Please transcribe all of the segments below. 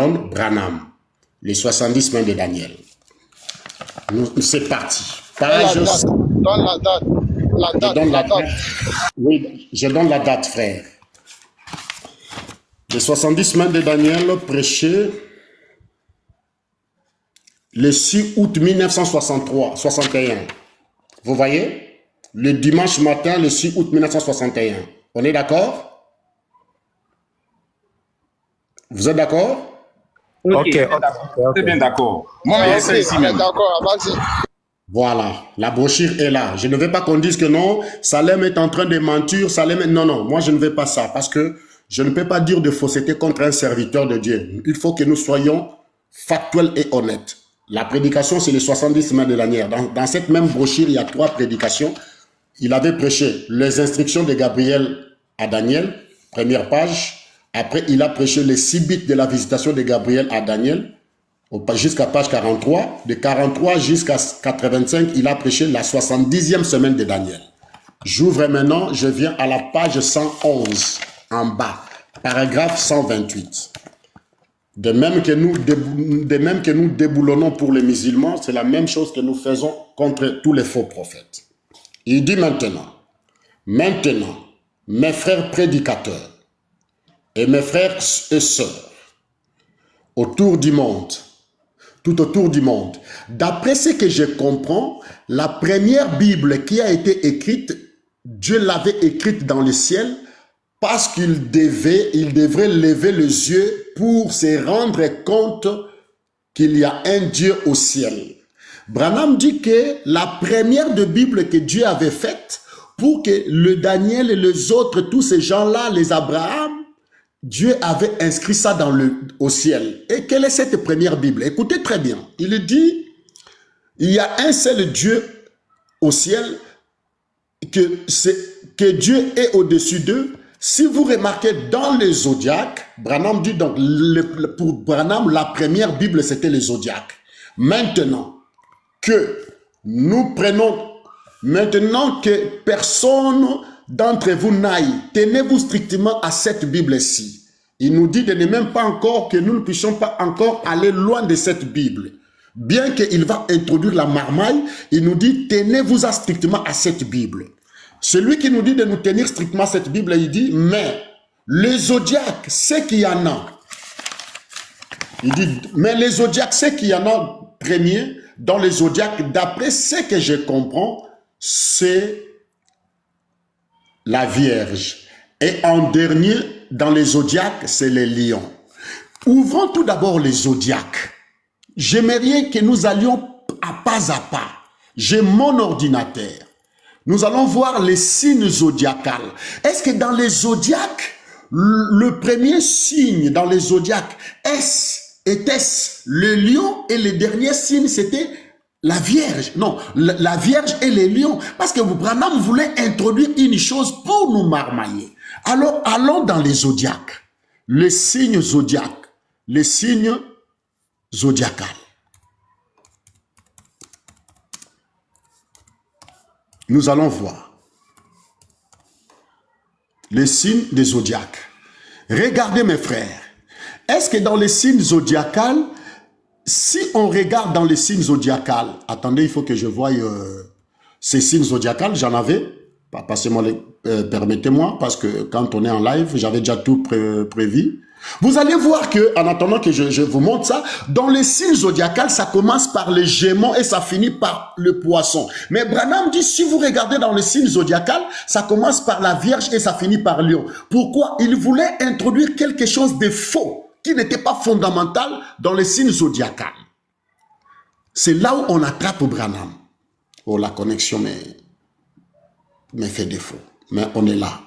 Branham. Les 70 semaines de Daniel. C'est parti. Page... Donne la date. La date. Oui, je donne la date, frère. Les 70 semaines de Daniel prêchées le 6 août 1961. Vous voyez? Le dimanche matin, le 6 août 1961. On est d'accord? Vous êtes d'accord? Ok. C'est bien d'accord. Moi, c'est ici même. D'accord, vas-y. Voilà, la brochure est là. Je ne veux pas qu'on dise que non, Salem est en train de mentir, Non, moi je ne veux pas ça, parce que je ne peux pas dire de fausseté contre un serviteur de Dieu. Il faut que nous soyons factuels et honnêtes. La prédication, c'est les 70 semaines de Daniel. Dans cette même brochure, il y a 3 prédications. Il avait prêché les instructions de Gabriel à Daniel, première page. Après, il a prêché les 6 bits de la visitation de Gabriel à Daniel, jusqu'à page 43. De 43 jusqu'à 85, il a prêché la 70e semaine de Daniel. J'ouvre maintenant, je viens à la page 111, en bas, paragraphe 128. De même que nous déboulonnons pour les musulmans, c'est la même chose que nous faisons contre tous les faux prophètes. Il dit maintenant, mes frères prédicateurs et mes frères et sœurs, autour du monde, tout autour du monde, d'après ce que je comprends, la première Bible qui a été écrite, Dieu l'avait écrite dans le ciel parce qu'il devrait lever les yeux pour se rendre compte qu'il y a un Dieu au ciel. Branham dit que la première de Bible que Dieu avait faite pour que le Daniel et les autres, tous ces gens-là, les Abraham, Dieu avait inscrit ça au ciel. Et quelle est cette première Bible? Écoutez très bien. Il dit, il y a un seul Dieu au ciel, que Dieu est au-dessus d'eux. Si vous remarquez dans les zodiaques, Branham dit donc, pour Branham, la première Bible, c'était les zodiaques. Maintenant que personne d'entre vous n'aille, tenez-vous strictement à cette Bible-ci. Il nous dit de ne même pas encore que nous ne puissions pas encore aller loin de cette Bible. Bien qu'il va introduire la marmaille, il nous dit tenez-vous strictement à cette Bible. Celui qui nous dit de nous tenir strictement à cette Bible, il dit mais les zodiaques, c'est qu'il y en a. Il dit mais les zodiaques, c'est qu'il y en a premier dans les zodiaques, d'après ce que je comprends, c'est la Vierge. Et en dernier, dans les zodiaques, c'est les lions. Ouvrons tout d'abord les zodiaques. J'aimerais que nous allions à pas. J'ai mon ordinateur. Nous allons voir les signes zodiacales. Est-ce que dans les zodiaques, le premier signe dans les zodiaques, était-ce le lion et le dernier signe, c'était la Vierge? Non, la Vierge et les lions. Parce que Branham voulait introduire une chose pour nous marmailler. Alors, allons dans les zodiaques. Les signes zodiaques. Les signes zodiacales. Nous allons voir les signes des zodiaques. Regardez mes frères. Est-ce que dans les signes zodiacales, si on regarde dans les signes zodiacales, attendez, il faut que je voie ces signes zodiacales, j'en avais, permettez-moi, parce que quand on est en live, j'avais déjà tout prévu. Vous allez voir que, en attendant que je vous montre ça, dans les signes zodiacales, ça commence par les Gémeaux et ça finit par le Poisson. Mais Branham dit, si vous regardez dans les signes zodiacales, ça commence par la Vierge et ça finit par Lion. Pourquoi? Il voulait introduire quelque chose de faux, qui n'était pas fondamental dans les signes zodiacales. C'est là où on attrape Branham. Oh, la connexion me fait défaut. Mais on est là.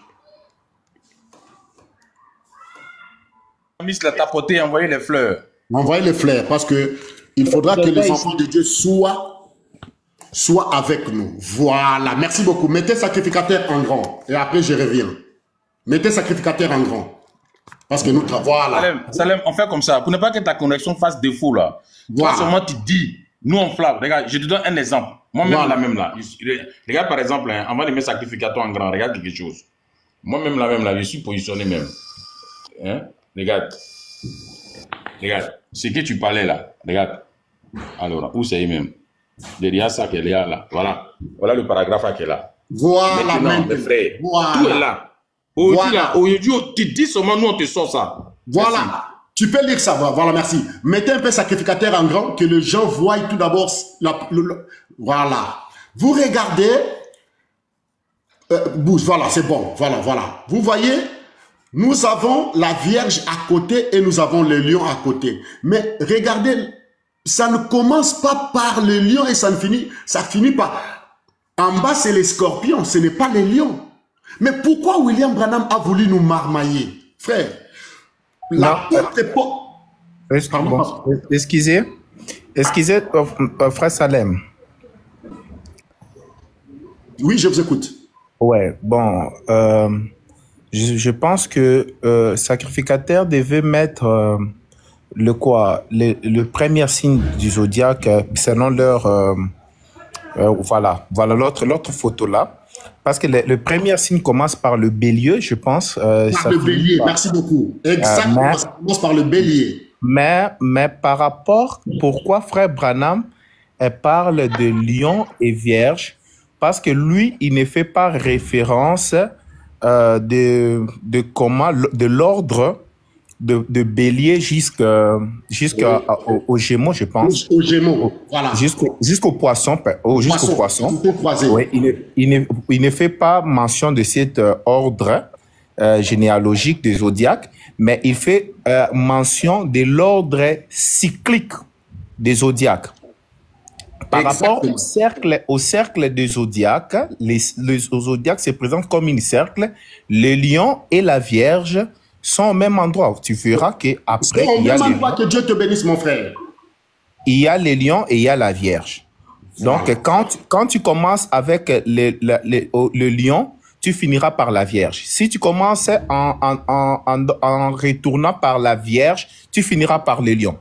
Miss l'a tapoté et envoyé les fleurs. Envoyez les fleurs parce que il faudra que les enfants de Dieu soient avec nous. Voilà. Merci beaucoup. Mettez sacrificateur en grand. Et après, je reviens. Mettez sacrificateur en grand. Parce que nous travaillons. Voilà. Salem, on fait comme ça. Pour ne pas que ta connexion fasse défaut là. Voilà. Toi seulement tu dis, nous on flamme. Regarde, je te donne un exemple. Moi-même voilà. La même là. Regarde par exemple, hein, avant de mettre sacrificateur en grand, regarde quelque chose. Moi-même la même là, je suis positionné même. Hein? Regarde. regarde, ce que tu parlais là, regarde. Alors, où c'est même? Derrière ça qu'elle est là. Voilà. Voilà le paragraphe qui est là. Voilà, maintenant, mes frères, voilà. tout est là. Aujourd'hui, tu dis seulement, nous, on te sort ça. Voilà. Merci. Tu peux lire ça. Voilà, merci. Mettez un peu sacrificateur en grand, que les gens voient tout d'abord. Voilà. Vous regardez. Bouge, voilà, c'est bon. Voilà, voilà. Vous voyez, nous avons la Vierge à côté et nous avons le lion à côté. Mais regardez, ça ne commence pas par le lion et ça finit par... En bas, c'est les scorpions, ce n'est pas les lions. Mais pourquoi William Branham a voulu nous marmailler? Frère, Excusez, frère Salem. Oui, je vous écoute. Ouais, bon, je pense que sacrificateur devait mettre le premier signe du zodiaque selon leur voilà l'autre photo là, parce que le premier signe commence par le bélier, je pense. Par le bélier, merci beaucoup. Exactement, ça commence par le bélier. Mais par rapport, pourquoi frère Branham parle de lion et vierge? Parce que lui, il ne fait pas référence de l'ordre de bélier jusqu'au gémeaux, je pense. Aux gémeaux, voilà. Jusqu'au poisson. Jusqu'au poisson. Oui, il ne fait pas mention de cet ordre généalogique des zodiaques, mais il fait mention de l'ordre cyclique des zodiaques. Par rapport au cercle des zodiaques, les zodiaques se présentent comme un cercle. Le lion et la vierge sont au même endroit. Tu verras qu'après, il y a les lions. Que Dieu te bénisse, mon frère. Il y a les lions et il y a la vierge. Donc, quand tu commences avec le lion, tu finiras par la vierge. Si tu commences en retournant par la vierge, tu finiras par le lion.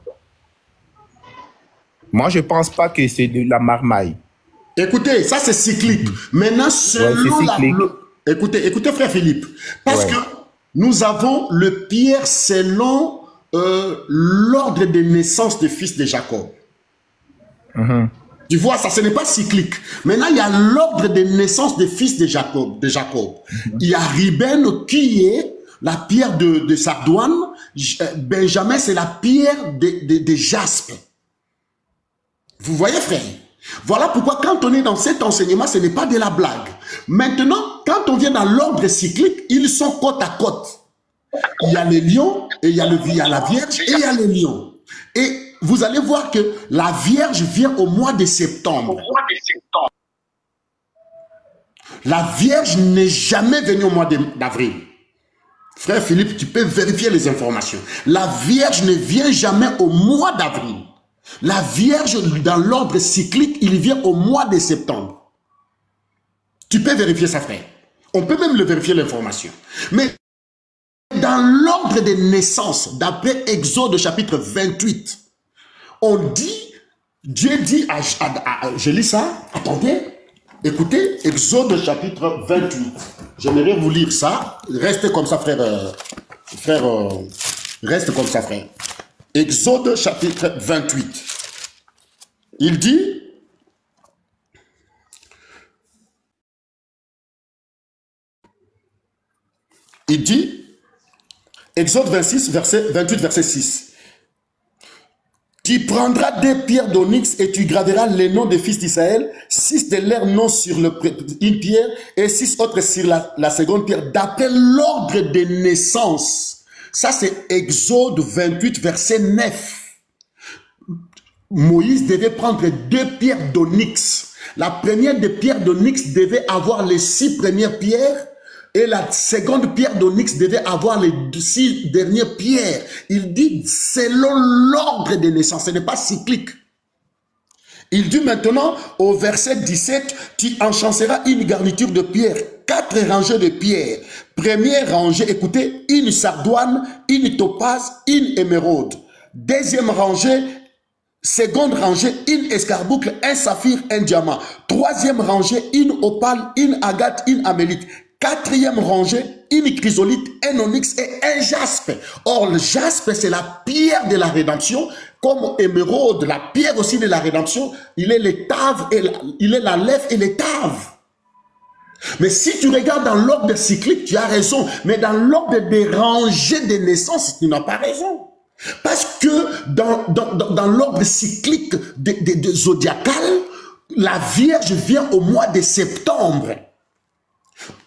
Moi, je ne pense pas que c'est de la marmaille. Écoutez, ça c'est cyclique. Maintenant, selon Écoutez, frère Philippe, parce que nous avons le Pierre selon l'ordre de naissance des fils de Jacob. Tu vois, ça, ce n'est pas cyclique. Maintenant, il y a l'ordre de naissance des fils de Jacob. Il y a Ruben qui est la pierre de Sardoine. Benjamin, c'est la pierre de Jaspe. Vous voyez, frère? Voilà pourquoi quand on est dans cet enseignement, ce n'est pas de la blague. Maintenant, quand on vient dans l'ordre cyclique, ils sont côte à côte. Il y a les lions, et il y a la Vierge, et il y a les lions. Et vous allez voir que la Vierge vient au mois de septembre. La Vierge n'est jamais venue au mois d'avril. Frère Philippe, tu peux vérifier les informations. La Vierge ne vient jamais au mois d'avril. La Vierge, dans l'ordre cyclique, il vient au mois de septembre. Tu peux vérifier ça, frère. On peut même le vérifier l'information. Mais dans l'ordre de naissance, d'après Exode chapitre 28, on dit, Dieu dit je lis ça, attendez, écoutez, Exode chapitre 28. J'aimerais vous lire ça. Restez comme ça, frère. Reste comme ça, frère. Exode chapitre 28. Il dit, Exode 28, verset 6. Tu prendras 2 pierres d'onyx et tu graveras les noms des fils d'Israël, 6 de leurs noms sur une pierre et 6 autres sur la seconde pierre, d'après l'ordre de naissance. Ça, c'est Exode 28, verset 9. Moïse devait prendre 2 pierres d'onyx. La première des pierres d'onyx devait avoir les 6 premières pierres et la seconde pierre d'onyx devait avoir les 6 dernières pierres. Il dit selon l'ordre de naissance, ce n'est pas cyclique. Il dit maintenant au verset 17, tu enchanceras une garniture de pierre, 4 rangées de pierres. Première rangée, écoutez, une sardoine, une topaze, une émeraude. Deuxième rangée, seconde rangée, une escarboucle, un saphir, un diamant. Troisième rangée, une opale, une agate, une amélite. Quatrième rangée, une chrysolite, un onyx et un jaspe. Or, le jaspe, c'est la pierre de la rédemption, comme émeraude, la pierre aussi de la rédemption. Il est l'étave, il est la lèvre et l'étave. Mais si tu regardes dans l'ordre cyclique, tu as raison. Mais dans l'ordre des rangées de naissance, tu n'as pas raison. Parce que dans l'ordre cyclique de zodiacal, la Vierge vient au mois de septembre.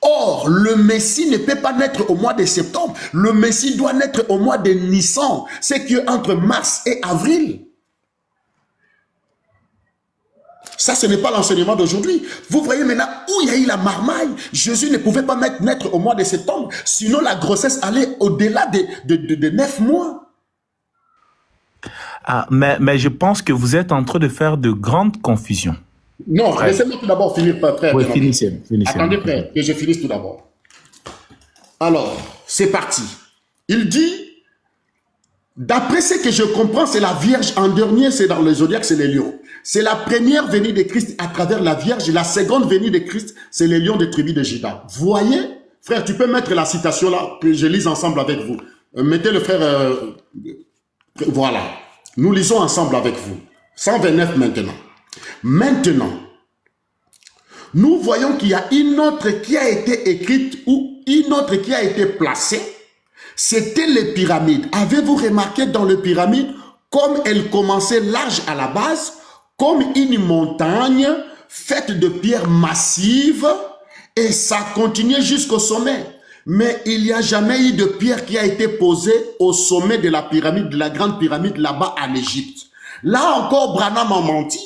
Or, le Messie ne peut pas naître au mois de septembre. Le Messie doit naître au mois de Nissan. C'est que entre mars et avril. Ça, ce n'est pas l'enseignement d'aujourd'hui. Vous voyez maintenant où il y a eu la marmaille. Jésus ne pouvait pas naître au mois de septembre. Sinon, la grossesse allait au-delà de 9 mois. Ah, mais je pense que vous êtes en train de faire de grandes confusions. Non, laissez-moi tout d'abord finir, frère. Oui, finissez. Attendez, frère, que je finisse tout d'abord. Alors, c'est parti. Il dit, d'après ce que je comprends, c'est la Vierge. En dernier, c'est dans le zodiaque, c'est les lions. C'est la première venue de Christ à travers la Vierge. Et la seconde venue de Christ, c'est les lions des tribus de Juda. Voyez, frère, tu peux mettre la citation là, que je lise ensemble avec vous. Mettez le frère... voilà. Nous lisons ensemble avec vous. 129 maintenant. Maintenant, nous voyons qu'il y a une autre qui a été écrite ou une autre qui a été placée. C'était les pyramides. Avez-vous remarqué dans les pyramides, comme elles commençaient large à la base, comme une montagne faite de pierres massives, et ça continuait jusqu'au sommet. Mais il n'y a jamais eu de pierre qui a été posée au sommet de la pyramide, de la grande pyramide là-bas en Égypte. Là encore, Branham a menti.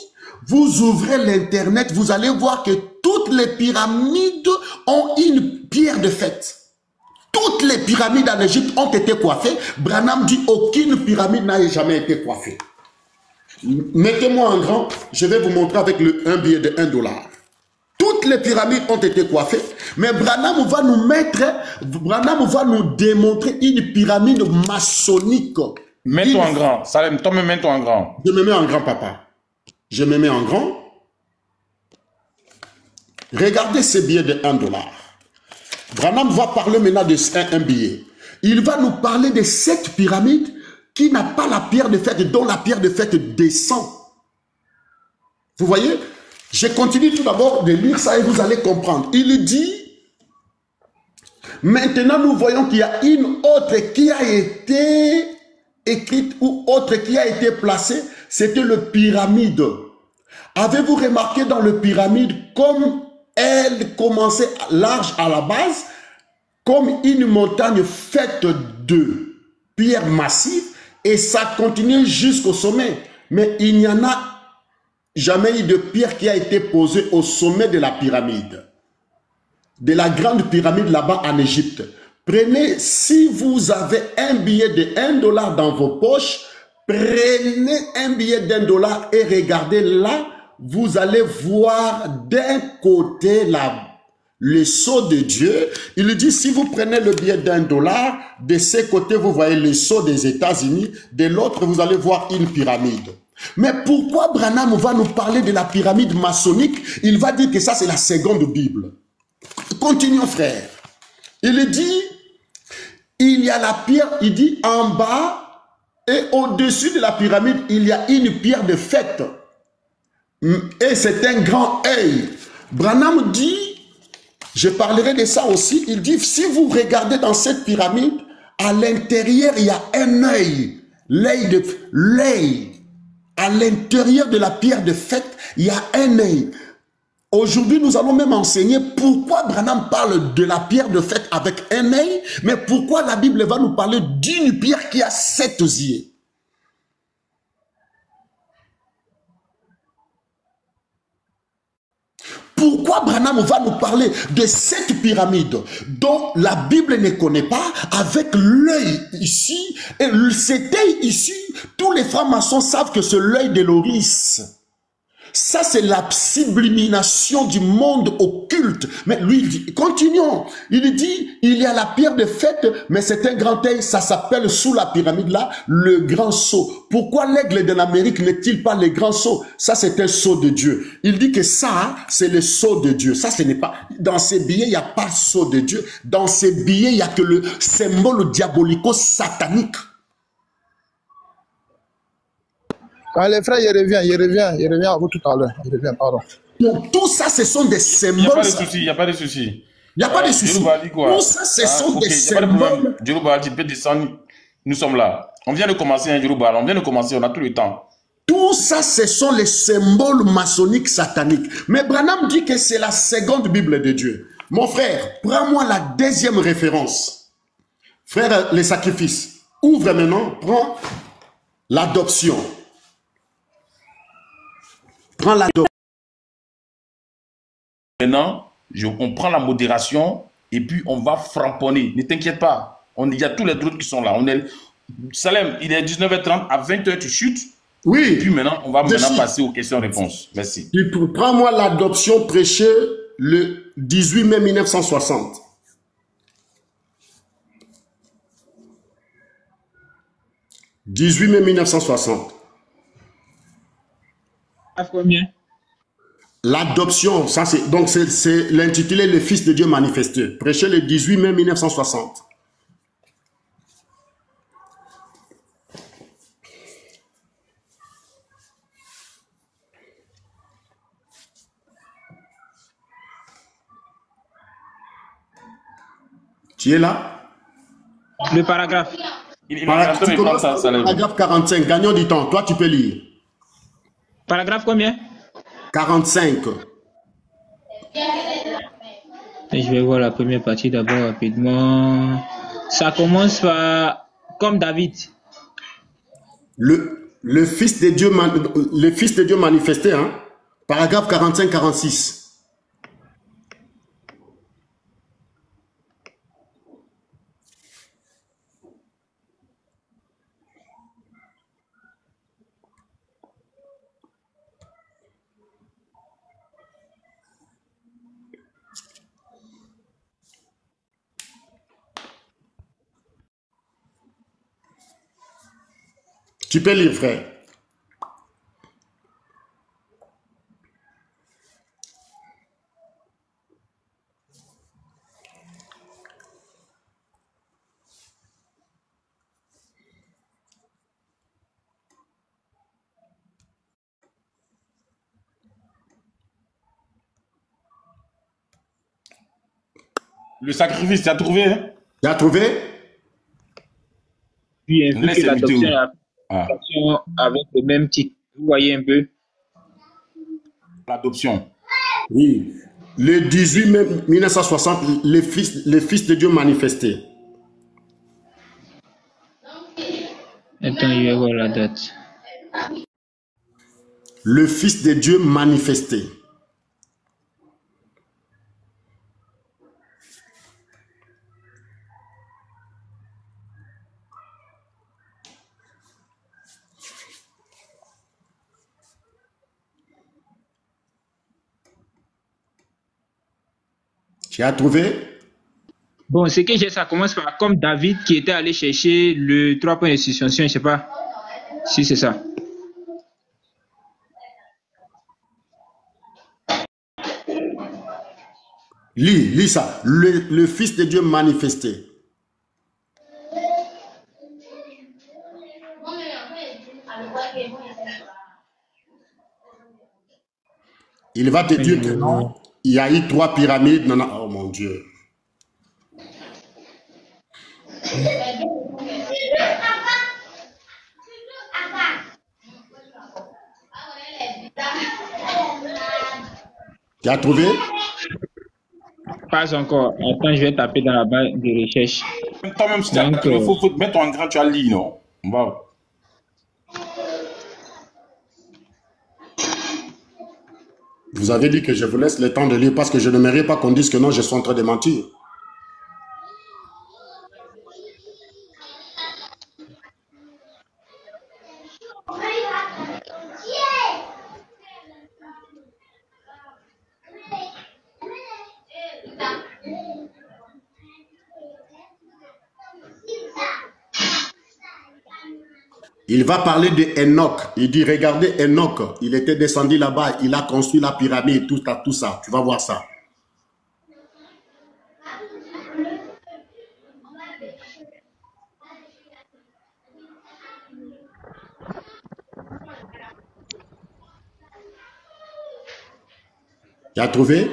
Vous ouvrez l'internet, vous allez voir que toutes les pyramides ont une pierre de fête. Toutes les pyramides en Égypte ont été coiffées. Branham dit aucune pyramide n'a jamais été coiffée. Mettez-moi en grand, je vais vous montrer avec un billet de $1. Toutes les pyramides ont été coiffées, mais Branham va nous démontrer une pyramide maçonnique. Mets-toi en grand. Salem, toi-même, mets-toi en grand. Je me mets en grand, papa. Je me mets en grand. Regardez ce billet de $1. Branham va parler maintenant de un billet. Il va nous parler de cette pyramide qui n'a pas la pierre de fête, dont la pierre de fête descend. Vous voyez? Je continue tout d'abord de lire ça et vous allez comprendre. Il dit, maintenant nous voyons qu'il y a une autre qui a été écrite ou autre qui a été placée, c'était le pyramide. Avez-vous remarqué dans le pyramide comme elle commençait large à la base, comme une montagne faite de pierres massives, et ça continue jusqu'au sommet. Mais il n'y en a jamais eu de pierre qui a été posée au sommet de la pyramide, de la grande pyramide là-bas en Égypte. Prenez, si vous avez un billet de $1 dans vos poches, prenez un billet d'$1 et regardez là, vous allez voir d'un côté le sceau de Dieu. Il dit, si vous prenez le billet d'$, de ce côté, vous voyez le sceau des États-Unis, de l'autre, vous allez voir une pyramide. Mais pourquoi Branham va nous parler de la pyramide maçonnique? Il va dire que ça, c'est la seconde Bible. Continuons, frère. Il dit, il y a la pierre, il dit, en bas et au-dessus de la pyramide, il y a une pierre de fête. Et c'est un grand œil. Branham dit, je parlerai de ça aussi, il dit, si vous regardez dans cette pyramide, à l'intérieur, il y a un œil. L'œil. À l'intérieur de la pierre de fête, il y a un œil. Aujourd'hui, nous allons même enseigner pourquoi Branham parle de la pierre de fête avec un œil, mais pourquoi la Bible va nous parler d'une pierre qui a 7 yeux. Pourquoi Branham va nous parler de cette pyramide dont la Bible ne connaît pas, avec l'œil ici, et cet œil ici, tous les francs-maçons savent que c'est l'œil de l'Oris. Ça, c'est la sublimination du monde occulte. Mais lui, il dit, continuons. Il dit, il y a la pierre de fête, mais c'est un grand œil, ça s'appelle sous la pyramide là, le grand sceau. Pourquoi l'aigle de l'Amérique n'est-il pas le grand sceau? Ça, c'est un sceau de Dieu. Il dit que ça, c'est le sceau de Dieu. Ça, ce n'est pas, dans ces billets, il n'y a pas sceau de Dieu. Dans ces billets, il n'y a que le symbole diabolico-satanique. Ah, les frères, il revient à vous tout à l'heure. Il revient, pardon. Donc, tout ça, ce sont des symboles. Il n'y a pas de souci, il n'y a pas de souci. Il n'y a pas de souci. Tout ça, ce sont des symboles. Djorouba, tu peux descendre. Nous sommes là. On vient de commencer, hein, Djorouba. On vient de commencer, on a tout le temps. Tout ça, ce sont les symboles maçonniques sataniques. Mais Branham dit que c'est la seconde Bible de Dieu. Mon frère, prends-moi la deuxième référence. Frère, les sacrifices. Ouvre maintenant, prends l'adoption. Prends l'adoption. Maintenant, on prend la modération et puis on va framponner. Ne t'inquiète pas. Il y a tous les autres qui sont là. Salem, il est 19h30, à 20h tu chutes. Oui. Et puis maintenant, on va passer aux questions-réponses. Merci. Prends-moi l'adoption prêchée le 18 mai 1960. « 18 mai 1960. » Combien? L'adoption, ça c'est donc c'est l'intitulé Le Fils de Dieu manifesté, prêché le 18 mai 1960. Tu es là? Le paragraphe. Paragraphe 45, gagnons du temps. Toi, tu peux lire. Paragraphe combien? 45. Je vais voir la première partie d'abord rapidement. Ça commence par comme David. Le Fils de Dieu manifesté, hein? Paragraphe 45-46. Tu peux lire, frère. Le sacrifice, tu as trouvé, hein? Tu as trouvé? Puis l'adoption avec le même titre. Vous voyez un peu? L'adoption. Oui. Le 18 mai 1960, le Fils de Dieu manifesté. Attends, je vais voir la date. Le Fils de Dieu manifesté. Tu as trouvé? Bon, ce que j'ai, ça commence par comme David qui était allé chercher le 3 points de suspension, je ne sais pas si c'est ça. Lis ça. Le Fils de Dieu manifesté. Il va te dire que non, il y a eu 3 pyramides. Non, non. Oh mon Dieu. Tu as trouvé? Pas encore. Attends, je vais taper dans la barre de recherche. Toi-même, il faut mettre en grand, tu as lu, non? On va. Vous avez dit que je vous laisse le temps de lire parce que je n'aimerais pas qu'on dise que non, je suis en train de mentir. Il va parler de Enoch. Il dit, regardez Enoch, il était descendu là-bas, il a construit la pyramide, tout ça. Tu vas voir ça. Tu as trouvé?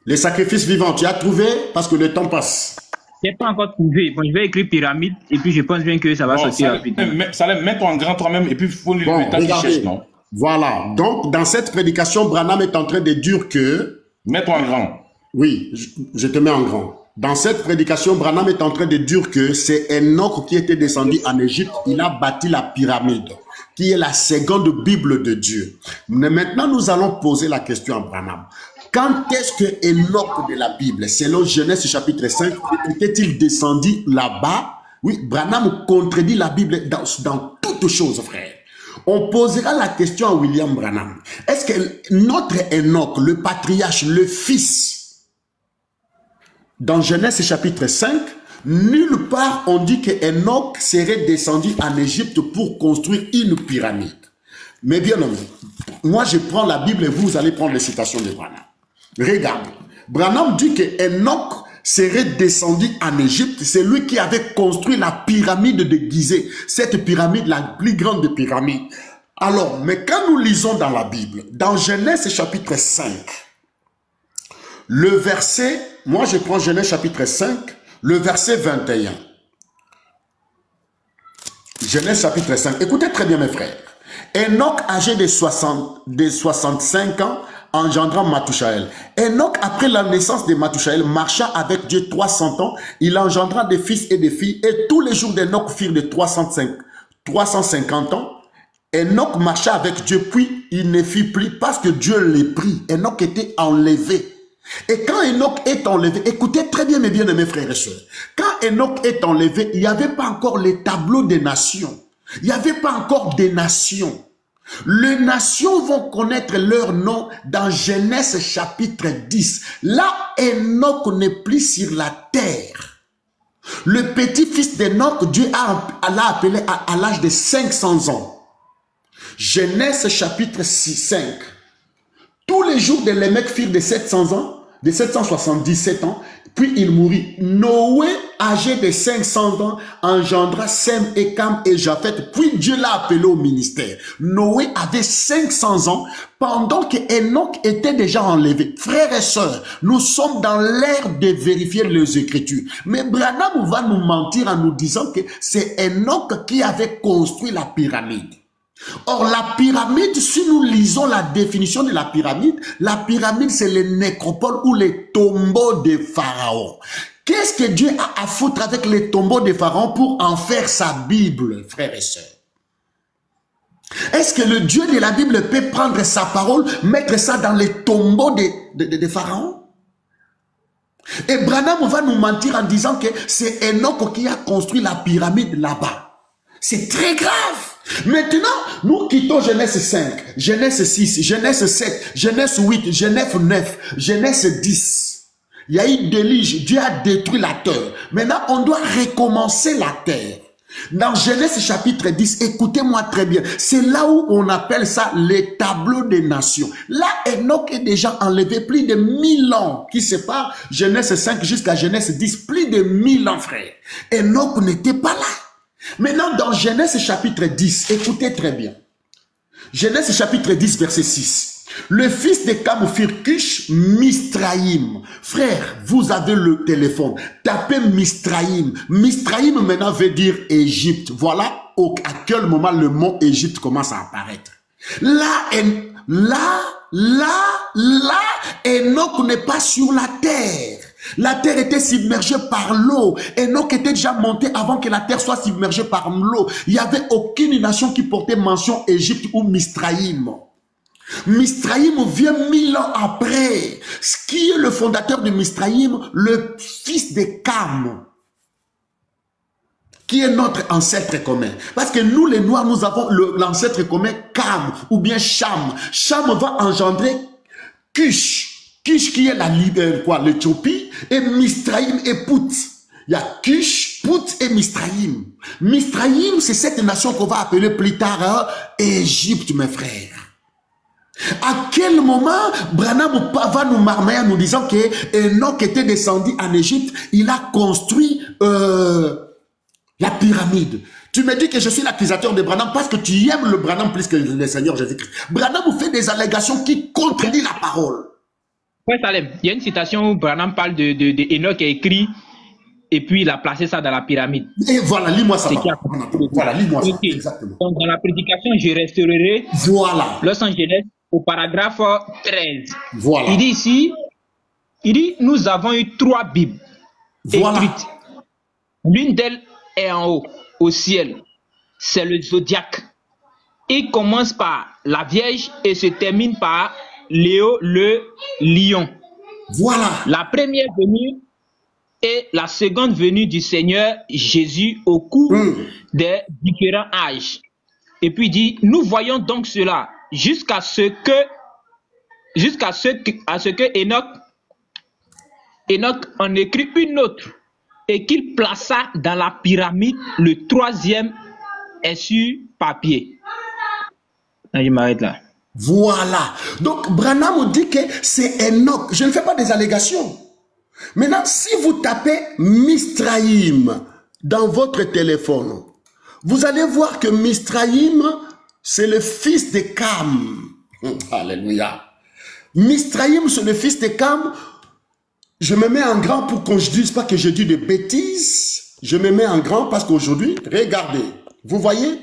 Les sacrifices vivants, tu as trouvé? Parce que le temps passe. Je n'ai pas encore trouvé. Bon, je vais écrire pyramide et puis je pense bien que ça va sortir rapidement. Salem, mets-toi en grand toi-même et puis il faut lui le temps qu'il cherche, non? Voilà. Donc, dans cette prédication, Branham est en train de dire que... Mets-toi en grand. Oui, je te mets en grand. Dans cette prédication, Branham est en train de dire que c'est Enoch qui était descendu en Égypte. Il a bâti la pyramide, qui est la seconde Bible de Dieu. Mais maintenant, nous allons poser la question à Branham. Quand est-ce que Enoch de la Bible, selon Genèse chapitre 5, était-il descendu là-bas? Oui, Branham contredit la Bible dans toutes choses, frère. On posera la question à William Branham. Est-ce que notre Enoch, le patriarche, le fils, dans Genèse chapitre 5, nulle part on dit que Enoch serait descendu en Égypte pour construire une pyramide. Mais bien entendu, moi je prends la Bible et vous allez prendre les citations de Branham. Regarde, Branham dit que Enoch serait descendu en Égypte, c'est lui qui avait construit la pyramide de Gizeh, cette pyramide, la plus grande pyramide. Alors, mais quand nous lisons dans la Bible, dans Genèse chapitre 5, le verset, moi je prends Genèse chapitre 5, le verset 21. Genèse chapitre 5, écoutez très bien mes frères. Enoch, âgé de 65 ans, engendrant Mathushaël. Enoch, après la naissance de Mathushaël, marcha avec Dieu 300 ans. Il engendra des fils et des filles. Et tous les jours d'Enoch firent de 350 ans. Enoch marcha avec Dieu, puis il ne fit plus parce que Dieu l'ait pris. Enoch était enlevé. Et quand Enoch est enlevé, écoutez très bien mes bien-aimés frères et sœurs. Quand Enoch est enlevé, il n'y avait pas encore les tableaux des nations. Il n'y avait pas encore des nations. Les nations vont connaître leur nom dans Genèse chapitre 10. Là, Enoch n'est plus sur la terre. Le petit-fils d'Enoch, Dieu l'a appelé à l'âge de 500 ans. Genèse chapitre 5. Tous les jours de Lémec firent de 700 ans, de 777 ans, puis il mourut. Noé, âgé de 500 ans, engendra Sem et Cam et Japheth, puis Dieu l'a appelé au ministère. Noé avait 500 ans, pendant que Enoch était déjà enlevé. Frères et sœurs, nous sommes dans l'ère de vérifier les Écritures. Mais Branham va nous mentir en nous disant que c'est Enoch qui avait construit la pyramide. Or, la pyramide, si nous lisons la définition de la pyramide c'est les nécropoles ou les tombeaux des pharaons. Qu'est-ce que Dieu a à foutre avec les tombeaux des pharaons pour en faire sa Bible, frères et sœurs? Est-ce que le Dieu de la Bible peut prendre sa parole, mettre ça dans les tombeaux des pharaons? Et Branham va nous mentir en disant que c'est Enoch qui a construit la pyramide là-bas. C'est très grave. Maintenant, nous quittons Genèse 5, Genèse 6, Genèse 7, Genèse 8, Genèse 9, Genèse 10. Il y a eu déluge, Dieu a détruit la terre. Maintenant, on doit recommencer la terre. Dans Genèse chapitre 10, écoutez-moi très bien, c'est là où on appelle ça les tableaux des nations. Là, Enoch est déjà enlevé plus de 1000 ans qui séparent Genèse 5 jusqu'à Genèse 10, plus de 1000 ans, frère. Enoch n'était pas là. Maintenant, dans Genèse chapitre 10, écoutez très bien. Genèse chapitre 10, verset 6. Le fils de Cam fut Cush, Misraïm. Frère, vous avez le téléphone. Tapez Misraïm. Misraïm maintenant veut dire Égypte. Voilà à quel moment le mot Égypte commence à apparaître. Là, Enoch n'est pas sur la terre. La terre était submergée par l'eau. Enoch était déjà monté avant que la terre soit submergée par l'eau. Il n'y avait aucune nation qui portait mention Égypte ou Misraïm. Misraïm vient 1000 ans après. Qui est le fondateur de Misraïm? Le fils de Cam, qui est notre ancêtre commun. Parce que nous, les Noirs, nous avons l'ancêtre commun Cam ou bien Cham. Cham va engendrer Cush. Cush qui est l'Éthiopie et Misraïm et Pout. Il y a Cush, Put et Misraïm. Misraïm, c'est cette nation qu'on va appeler plus tard Égypte, mes frères. À quel moment Branham va nous marmer en nous disant que Enoch était descendu en Égypte, il a construit la pyramide. Tu me dis que je suis l'accusateur de Branham parce que tu aimes le Branham plus que le Seigneur Jésus-Christ. Branham vous fait des allégations qui contredisent la parole. Ouais, Salem, il y a une citation où Branham parle de Enoch qui a écrit et puis il a placé ça dans la pyramide. Et voilà, lis-moi ça. Voilà, lis-moi ça. Exactement. Donc, dans la prédication, je resterai. Voilà. Los Angeles, au paragraphe 13. Voilà. Il dit ici, nous avons eu 3 Bibles écrites. L'une d'elles est en haut, au ciel. C'est le zodiaque. Il commence par la Vierge et se termine par Léo le lion. Voilà. La première venue et la seconde venue du Seigneur Jésus au cours des différents âges. Et puis il dit, nous voyons donc cela jusqu'à ce que Enoch en écrit une autre et qu'il plaça dans la pyramide. Le 3e est sur papier. Là, je m'arrête là. Voilà. Donc, Branham dit que c'est Enoch. Je ne fais pas des allégations. Maintenant, si vous tapez Misraïm dans votre téléphone, vous allez voir que Misraïm, c'est le fils de Cam. Alléluia. Misraïm, c'est le fils de Cam. Je me mets en grand pour qu'on ne dise pas que je dis de bêtises. Je me mets en grand parce qu'aujourd'hui, regardez. Vous voyez,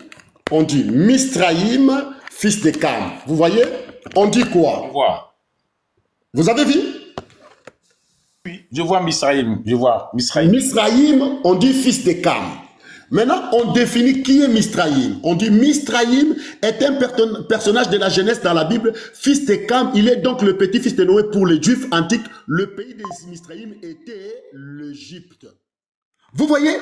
on dit Misraïm, fils de Cam. Vous voyez, on dit quoi? Vous avez vu? Oui, je vois Misraïm. Je vois Misraïm. Misraïm, on dit fils de Cam. Maintenant, on définit qui est Misraïm. On dit Misraïm est un personnage de la Genèse dans la Bible. Fils de Cam, il est donc le petit-fils de Noé pour les Juifs antiques. Le pays des Misraïm était l'Égypte. Vous voyez?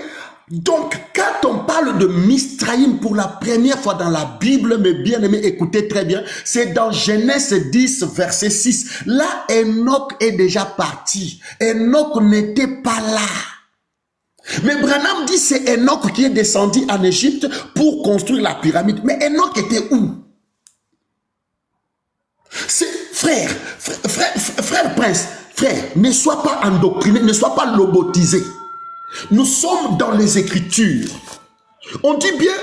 Donc, quand on parle de Misraïm pour la première fois dans la Bible, mes bien-aimés, écoutez très bien, c'est dans Genèse 10, verset 6. Là, Enoch est déjà parti. Enoch n'était pas là. Mais Branham dit c'est Enoch qui est descendu en Égypte pour construire la pyramide. Mais Enoch était où? Frère Prince, frère, ne sois pas endoctriné, ne sois pas lobotisé. Nous sommes dans les Écritures. On dit bien,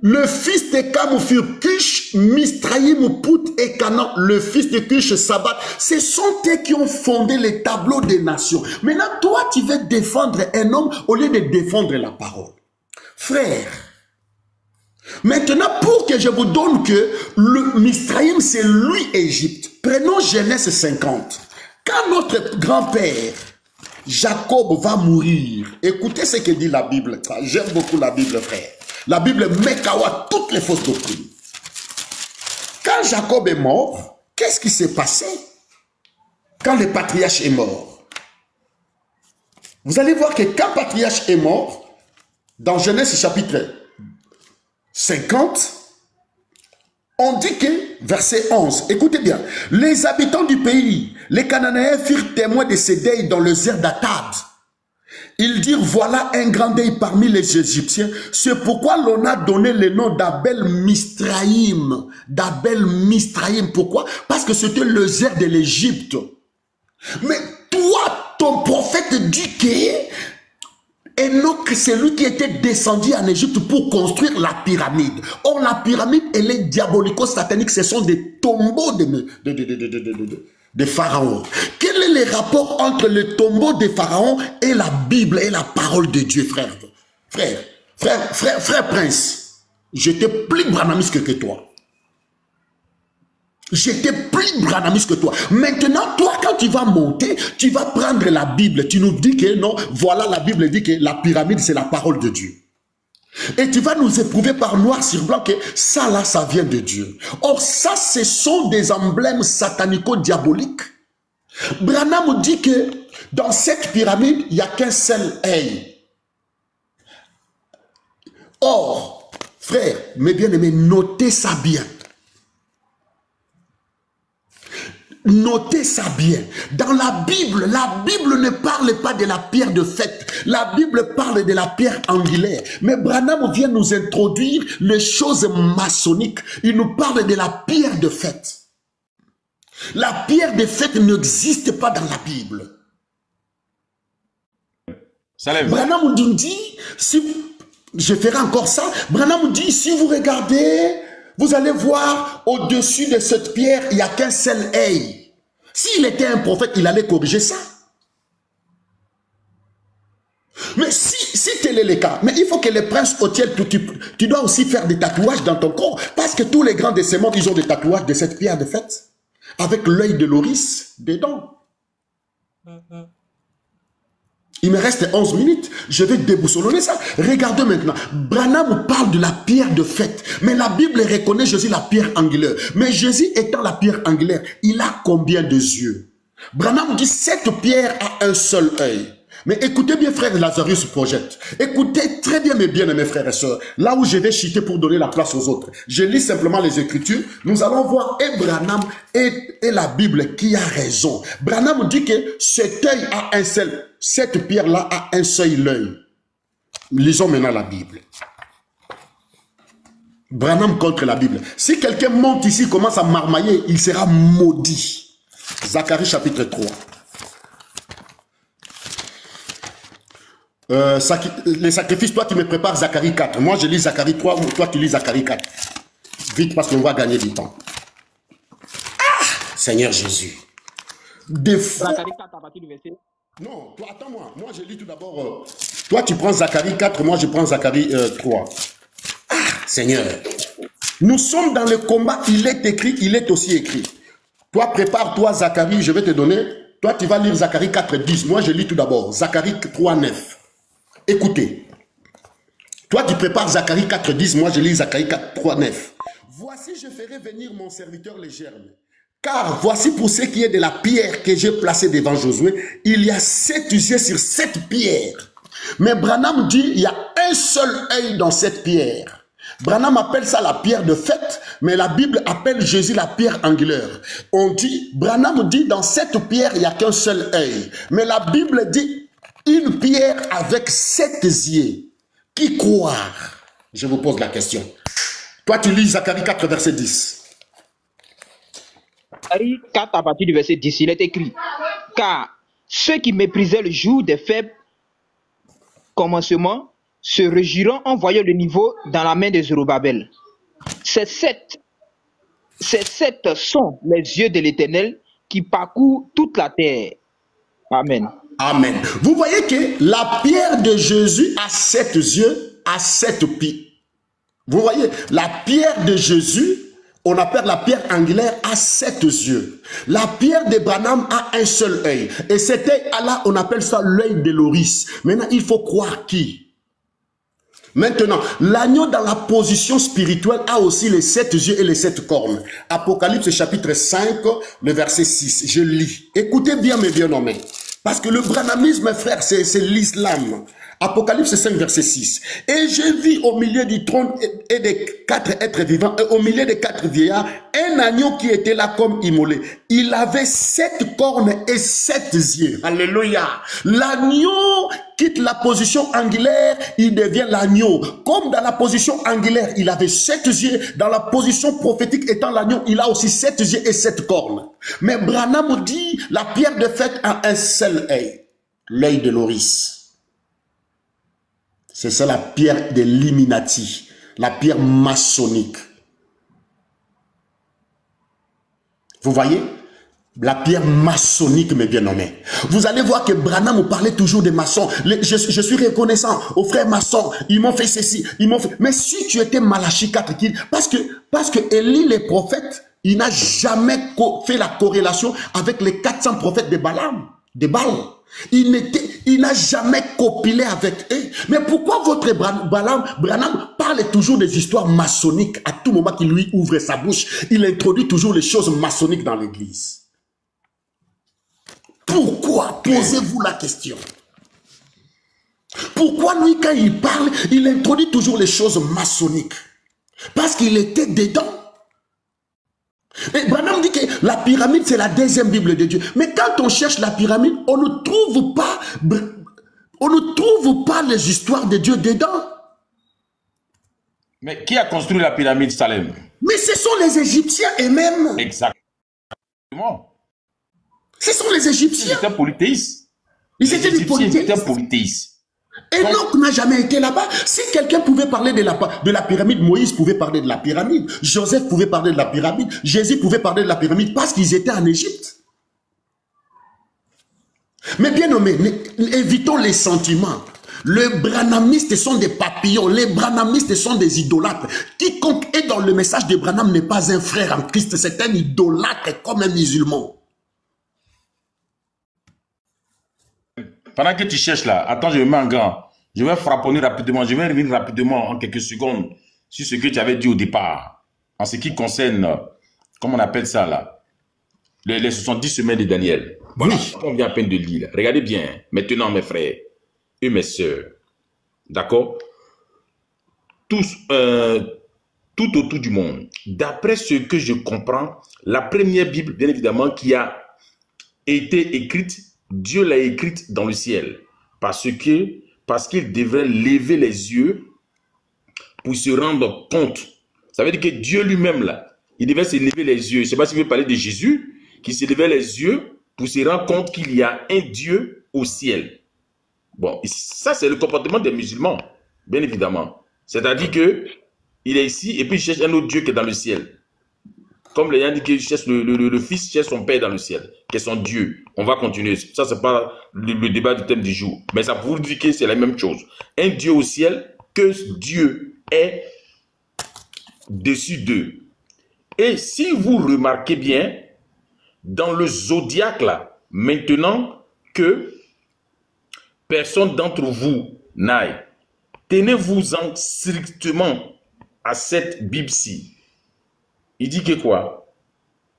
le fils de Cam furent Cush, Misraïm, Put et Canaan. Le fils de Cush, Sabat. Ce sont eux qui ont fondé les tableaux des nations. Maintenant, toi, tu veux défendre un homme au lieu de défendre la parole. Frère, maintenant, pour que je vous donne que le Misraïm, c'est lui, Égypte. Prenons Genèse 50. Quand notre grand-père, Jacob, va mourir, écoutez ce que dit la Bible. J'aime beaucoup la Bible, frère. La Bible met KO à toutes les fausses doctrines. Quand Jacob est mort, qu'est-ce qui s'est passé quand le patriarche est mort? Vous allez voir que quand le patriarche est mort, dans Genèse chapitre 50, on dit que, verset 11, écoutez bien, les habitants du pays, les Cananéens firent témoin de ces deuils dans le désert d'Atad. Ils dirent, voilà un grand deuil parmi les Égyptiens. C'est pourquoi l'on a donné le nom d'Abel Misraïm. D'Abel Misraïm. Pourquoi? Parce que c'était le désert de l'Égypte. Mais toi, ton prophète dit que Enoch, c'est lui qui était descendu en Égypte pour construire la pyramide. Or, la pyramide, elle est diabolico-satanique. Ce sont des tombeaux de Pharaon. Quel est le rapport entre le tombeau de Pharaon et la Bible et la parole de Dieu, frère? Frère Prince, j'étais plus branhamiste que toi. J'étais plus branhamiste que toi. Maintenant, toi, quand tu vas monter, tu vas prendre la Bible. Tu nous dis que non, voilà, la Bible dit que la pyramide, c'est la parole de Dieu. Et tu vas nous éprouver par noir sur blanc que ça là, ça vient de Dieu. Or ça, ce sont des emblèmes satanico-diaboliques. Branham dit que dans cette pyramide, il n'y a qu'un seul œil. Or, frère, mes bien-aimés, notez ça bien. Notez ça bien. Dans la Bible ne parle pas de la pierre de fête. La Bible parle de la pierre angulaire. Mais Branham vient nous introduire les choses maçonniques. Il nous parle de la pierre de fête. La pierre de fête n'existe pas dans la Bible. Branham nous dit, je ferai encore ça, Branham nous dit, si vous regardez, vous allez voir au-dessus de cette pierre, il n'y a qu'un seul œil. S'il était un prophète, il allait corriger ça. Mais si tel est le cas, mais il faut que les princes hôtels, tu dois aussi faire des tatouages dans ton corps, parce que tous les grands de ce monde, ils ont des tatouages de cette pierre de fête, avec l'œil de l'oris dedans. Il me reste 11 minutes. Je vais déboussolonner ça. Regardez maintenant. Branham parle de la pierre de fête. Mais la Bible reconnaît Jésus la pierre angulaire. Mais Jésus étant la pierre angulaire, il a combien de yeux? Branham dit cette pierre a un seul œil. Mais écoutez bien, frère Lazarus projette. Écoutez très bien, mes bien-aimés frères et sœurs. Là où je vais chuter pour donner la place aux autres. Je lis simplement les Écritures. Nous allons voir et Branham et la Bible qui a raison. Branham dit que cet œil a un seul. Cette pierre-là a un seul œil. Lisons maintenant la Bible. Branham contre la Bible. Si quelqu'un monte ici, commence à marmailler, il sera maudit. Zacharie chapitre 3. Les sacrifices, toi tu me prépares Zacharie 4. Moi je lis Zacharie 3, toi tu lis Zacharie 4. Vite parce qu'on va gagner du temps. Ah, Seigneur Jésus. Des fois... Zacharie 4 à partir du verset. Non, toi attends-moi. Moi je lis tout d'abord. Toi tu prends Zacharie 4, moi je prends Zacharie 3. Ah, Seigneur. Nous sommes dans le combat, il est écrit, il est aussi écrit. Toi prépare-toi Zacharie, je vais te donner. Toi tu vas lire Zacharie 4, 10. Moi je lis tout d'abord. Zacharie 3, 9. Écoutez, toi tu prépares Zacharie 4, 10, moi je lis Zacharie 4, 3, 9. Voici je ferai venir mon serviteur les germes, car voici pour ce qui est de la pierre que j'ai placée devant Josué, il y a 7 yeux sur cette pierre. Mais Branham dit, il y a un seul œil dans cette pierre. Branham appelle ça la pierre de fête, mais la Bible appelle Jésus la pierre angulaire. On dit, Branham dit, dans cette pierre, il n'y a qu'un seul œil. Mais la Bible dit, une pierre avec 7 yeux. Qui croire? Je vous pose la question. Toi, tu lis Zacharie 4, verset 10. Zacharie 4, à partir du verset 10, il est écrit. Car ceux qui méprisaient le jour des faibles commencements se réjouiront en voyant le niveau dans la main de Zorobabel. Ces sept sont les yeux de l'Éternel qui parcourent toute la terre. Amen. Amen. Vous voyez que la pierre de Jésus a 7 yeux, a 7 pieds. Vous voyez, la pierre de Jésus, on appelle la pierre angulaire, a 7 yeux. La pierre de Branham a un seul œil. Et cet œil-là, on appelle ça l'œil de l'oris. Maintenant, il faut croire qui? Maintenant, l'agneau dans la position spirituelle a aussi les 7 yeux et les 7 cornes. Apocalypse chapitre 5, le verset 6. Je lis. Écoutez bien mes bien-nommés. Parce que le branhamisme, frère, c'est l'islam. Apocalypse 5, verset 6. Et je vis au milieu du trône et des 4 êtres vivants, et au milieu des 4 vieillards, un agneau qui était là comme immolé. Il avait 7 cornes et 7 yeux. Alléluia. L'agneau quitte la position angulaire, il devient l'agneau. Comme dans la position angulaire, il avait 7 yeux, dans la position prophétique étant l'agneau, il a aussi 7 yeux et 7 cornes. Mais Branham dit, la pierre de fête a un seul œil, l'œil de l'oris. C'est ça la pierre de l'Illuminati, la pierre maçonnique. Vous voyez? La pierre maçonnique, mes bien-nommés. Vous allez voir que Branham vous parlait toujours des maçons. Je suis reconnaissant aux frères maçons. Ils m'ont fait ceci, ils m'ont fait... Mais si tu étais Malachie 4, parce que Élie, les prophètes, il n'a jamais fait la corrélation avec les 400 prophètes de Balaam, de Baal. Il n'a jamais copulé avec eux. Mais pourquoi votre Branham parle toujours des histoires maçonniques à tout moment qu'il lui ouvre sa bouche? Il introduit toujours les choses maçonniques dans l'église. Pourquoi? Posez-vous la question. Pourquoi lui, quand il parle, il introduit toujours les choses maçonniques? Parce qu'il était dedans. Et Branham dit que la pyramide, c'est la deuxième Bible de Dieu. Mais quand on cherche la pyramide, on ne trouve pas les histoires de Dieu dedans. Mais qui a construit la pyramide Salem? Mais ce sont les Égyptiens eux-mêmes. Exactement. Ce sont les Égyptiens. Ils étaient polythéistes. Ils étaient des polythéistes. Enoch n'a jamais été là-bas. Si quelqu'un pouvait parler de la pyramide, Moïse pouvait parler de la pyramide, Joseph pouvait parler de la pyramide, Jésus pouvait parler de la pyramide parce qu'ils étaient en Égypte. Mais bien nommé, évitons les sentiments. Les branhamistes sont des papillons, les branhamistes sont des idolâtres. Quiconque est dans le message de Branham n'est pas un frère en Christ, c'est un idolâtre comme un musulman. Pendant que tu cherches là, attends, je me mets en grand. Je vais frapponner rapidement, je vais revenir rapidement en quelques secondes sur ce que tu avais dit au départ. En ce qui concerne, comment on appelle ça là, les 70 semaines de Daniel. Voilà, on vient à peine de lire. Regardez bien, maintenant mes frères et mes sœurs, d'accord, tous, tout autour du monde, d'après ce que je comprends, la première Bible, bien évidemment, qui a été écrite, Dieu l'a écrite dans le ciel, parce qu'il devrait lever les yeux pour se rendre compte. Ça veut dire que Dieu lui-même, là, il devait se lever les yeux. Je ne sais pas si vous parler de Jésus, qui se levait les yeux pour se rendre compte qu'il y a un Dieu au ciel. Bon, ça c'est le comportement des musulmans, bien évidemment. C'est-à-dire que il est ici et puis il cherche un autre Dieu qui est dans le ciel. Comme les gens disent qu'il cherche le fils cherche son père dans le ciel, qui est son Dieu. On va continuer. Ça, c'est pas le débat du thème du jour. Mais ça vous dit que c'est la même chose. Un Dieu au ciel, que Dieu est dessus d'eux. Et si vous remarquez bien, dans le zodiaque là, maintenant que personne d'entre vous n'aille, tenez-vous-en strictement à cette Bible-ci. Il dit que quoi?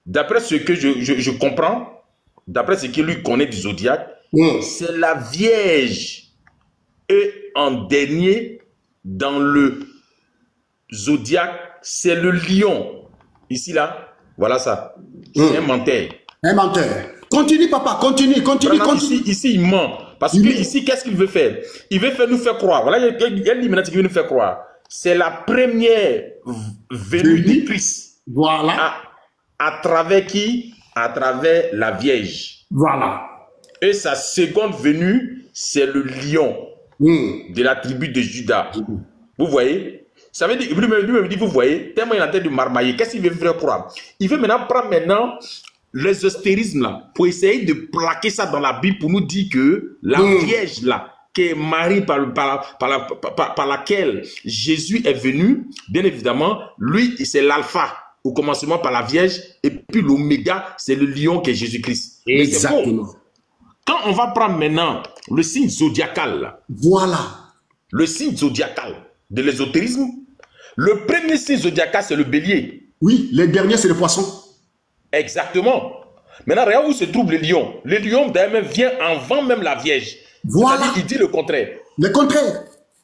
D'après ce que je comprends, d'après ce qu'il lui connaît du zodiaque, c'est la Vierge. Et en dernier, dans le zodiaque, c'est le lion. Ici, là, voilà ça. C'est un menteur. Un menteur. Continue, papa, continue. Ici, il ment. Parce que ici, qu'est-ce qu'il veut faire? Il veut nous faire croire. Voilà, il dit maintenant qu'il veut nous faire croire. C'est la première venue du Christ. Voilà. À travers qui? À travers la Vierge. Voilà. Et sa seconde venue, c'est le lion de la tribu de Juda. Vous voyez? Ça veut dire, lui-même dit, vous voyez, tellement il est en train de marmailler. Qu'est-ce qu'il veut faire croire? Il veut maintenant prendre l'ésostérisme là, pour essayer de plaquer ça dans la Bible pour nous dire que la Vierge là, qui est Marie par laquelle Jésus est venu, bien évidemment, lui, c'est l'alpha au commencement par la Vierge, et puis l'oméga, c'est le lion qui est Jésus-Christ. Exactement. Bon. Quand on va prendre maintenant le signe zodiacal, là, voilà. Le signe zodiacal de l'ésotérisme, le premier signe zodiacal, c'est le bélier. Oui, le dernier, c'est le poisson. Exactement. Maintenant, regarde où se trouve le lion. Le lion, d'ailleurs, vient avant même la Vierge. Voilà. Il dit le contraire. Le contraire.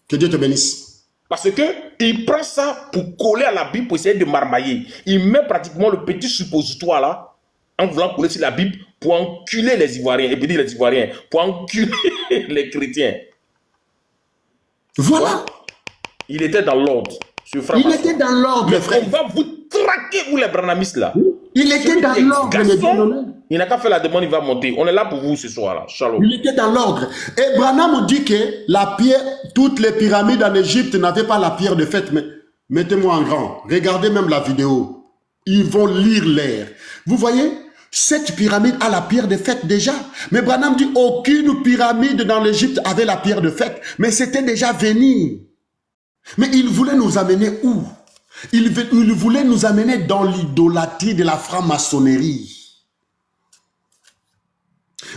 Que Dieu te bénisse. Parce que il prend ça pour coller à la Bible, pour essayer de marmailler. Il met pratiquement le petit suppositoire là, en voulant coller sur la Bible, pour enculer les Ivoiriens. Et puis dire les Ivoiriens, pour enculer les chrétiens. Voilà. Il était dans l'ordre. Il était dans l'ordre, frère. On va vous traquer, vous les branhamistes là. Il était dans l'ordre. Il n'a qu'à faire la demande, il va monter. On est là pour vous ce soir là. Shalom. Il était dans l'ordre. Et Branham dit que la pierre, toutes les pyramides en Égypte n'avaient pas la pierre de fête. Mais mettez-moi en grand. Regardez même la vidéo. Ils vont lire l'air. Vous voyez? Cette pyramide a la pierre de fête déjà. Mais Branham dit aucune pyramide dans l'Égypte avait la pierre de fête. Mais c'était déjà venu. Mais il voulait nous amener où? Il voulait nous amener dans l'idolâtrie de la franc-maçonnerie.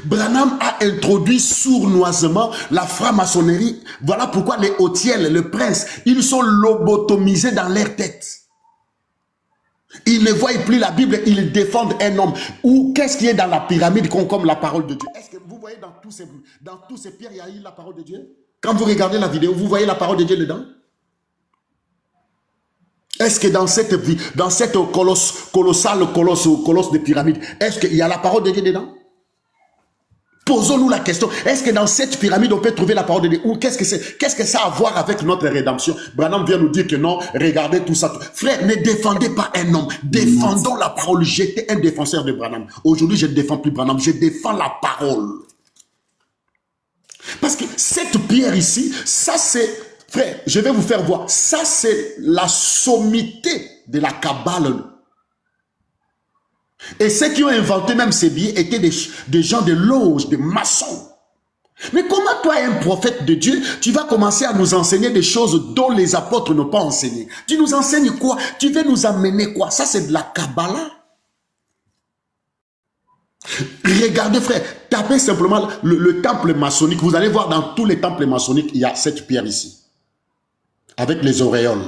Branham a introduit sournoisement la franc-maçonnerie. Voilà pourquoi les Hautiels, le prince, ils sont lobotomisés dans leur tête. Ils ne voient plus la Bible, ils défendent un homme. Ou qu'est-ce qui est dans la pyramide comme la parole de Dieu? Est-ce que vous voyez dans tous ces pierres, il y a eu la parole de Dieu? Quand vous regardez la vidéo, vous voyez la parole de Dieu dedans? Est-ce que dans cette colosse de pyramide, est-ce qu'il y a la parole de Dieu dedans? Posons-nous la question, est-ce que dans cette pyramide, on peut trouver la parole de Dieu? Ou qu'est-ce que ça a à voir avec notre rédemption? Branham vient nous dire que non, regardez tout ça. Frère, ne défendez pas un homme. Défendons la parole. J'étais un défenseur de Branham. Aujourd'hui, je ne défends plus Branham. Je défends la parole. Parce que cette pierre ici, ça c'est... Frère, je vais vous faire voir. Ça c'est la sommité de la Kabbale. Et ceux qui ont inventé même ces billets étaient des gens de loge, des maçons. Mais comment toi, un prophète de Dieu, tu vas commencer à nous enseigner des choses dont les apôtres n'ont pas enseigné? Tu nous enseignes quoi? Tu veux nous amener quoi? Ça, c'est de la Kabbalah. Regardez, frère, tapez simplement le temple maçonnique. Vous allez voir dans tous les temples maçonniques, il y a cette pierre ici. Avec les auréoles.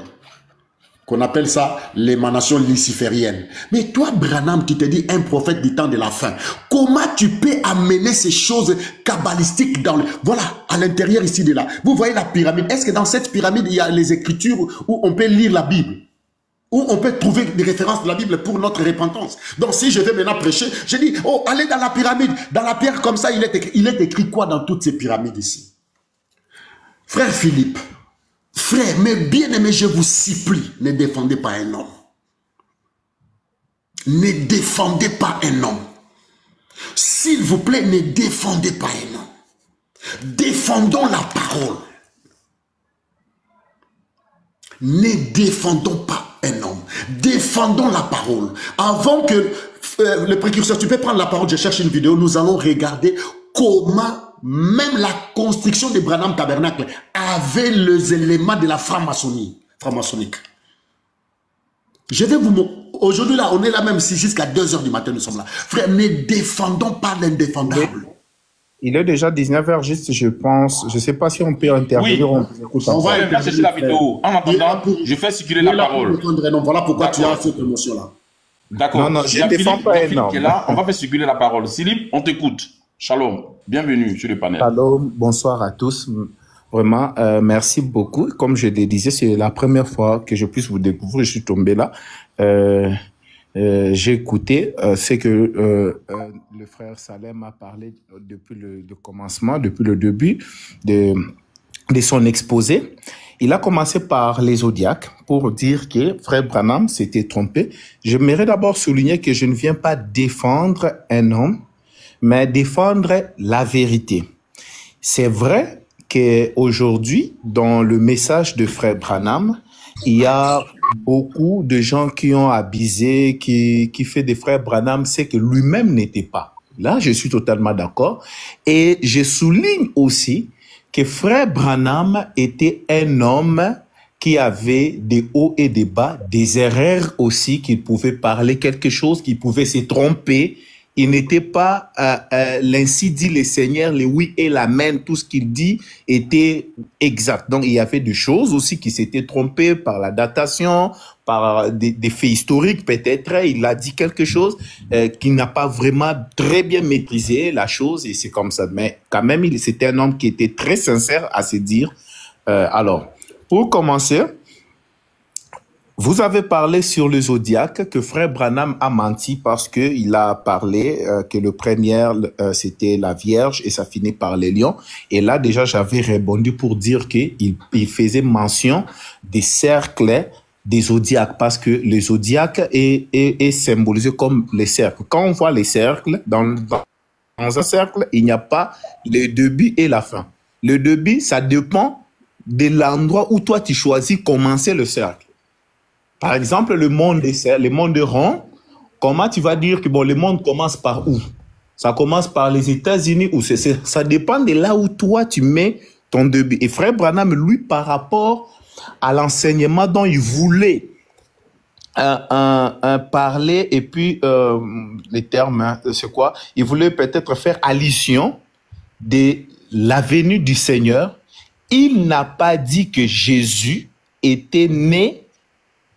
Qu'on appelle ça l'émanation luciférienne. Mais toi, Branham, tu te dis un prophète du temps de la fin. Comment tu peux amener ces choses kabbalistiques dans le... Voilà, à l'intérieur ici de là. Vous voyez la pyramide. Est-ce que dans cette pyramide, il y a les écritures où on peut lire la Bible? Où on peut trouver des références de la Bible pour notre repentance? Donc si je vais maintenant prêcher, je dis, oh, allez dans la pyramide. Dans la pierre comme ça, il est écrit quoi dans toutes ces pyramides ici? Frère Philippe, frère, mais bien aimé, je vous supplie, ne défendez pas un homme. Ne défendez pas un homme. S'il vous plaît, ne défendez pas un homme. Défendons la parole. Ne défendons pas un homme. Défendons la parole. Avant que le précurseur, tu peux prendre la parole, je cherche une vidéo, nous allons regarder comment même la construction de Branham Tabernacle avait les éléments de la franc-maçonnique. Je vais vous... Aujourd'hui, là, on est là même si jusqu'à 2 h du matin, nous sommes là. Frère, ne défendons pas l'indéfendable. Il est déjà 19 h juste, je pense. Je ne sais pas si on peut intervenir. Oui, on va chercher la vidéo. En attendant, je fais circuler la parole. Voilà pourquoi tu as cette émotion-là. D'accord. Non, je ne défends pas un homme. On va faire circuler la parole. Philippe, on t'écoute. Shalom, bienvenue sur le panel. Shalom, bonsoir à tous. Vraiment, merci beaucoup. Comme je le disais, c'est la première fois que je puisse vous découvrir. Je suis tombé là. J'ai écouté ce que le frère Salem a parlé depuis le commencement, depuis le début de son exposé. Il a commencé par les zodiaques pour dire que frère Branham s'était trompé. J'aimerais d'abord souligner que je ne viens pas défendre un homme, mais défendre la vérité. C'est vrai qu'aujourd'hui, dans le message de frère Branham, il y a beaucoup de gens qui ont abusé, qui fait des frères Branham, c'est que lui-même n'était pas. Là, je suis totalement d'accord. Et je souligne aussi que frère Branham était un homme qui avait des hauts et des bas, des erreurs aussi, qu'il pouvait parler quelque chose, qu'il pouvait se tromper. Il n'était pas, l'ainsi dit le Seigneur, le oui et l'amen, tout ce qu'il dit était exact. Donc, il y avait des choses aussi qui s'étaient trompées par la datation, par des faits historiques peut-être. Il a dit quelque chose qui n'a pas vraiment très bien maîtrisé la chose et c'est comme ça. Mais quand même, c'était un homme qui était très sincère à se dire. Alors, pour commencer, vous avez parlé sur le zodiaque que frère Branham a menti parce que il a parlé que le premier c'était la Vierge et ça finit par les lions. Et là déjà j'avais répondu pour dire que il faisait mention des cercles des zodiaques parce que le zodiaque est symbolisé comme les cercles. Quand on voit les cercles dans un cercle, il n'y a pas le début et la fin. Le début, ça dépend de l'endroit où toi tu choisis commencer le cercle. Par exemple, le monde rond, comment tu vas dire que bon, le monde commence par où? Ça commence par les États-Unis ou ça dépend de là où toi tu mets ton début. Et frère Branham, lui, par rapport à l'enseignement dont il voulait parler, et puis les termes, hein, c'est quoi? Il voulait peut-être faire allusion de la venue du Seigneur. Il n'a pas dit que Jésus était né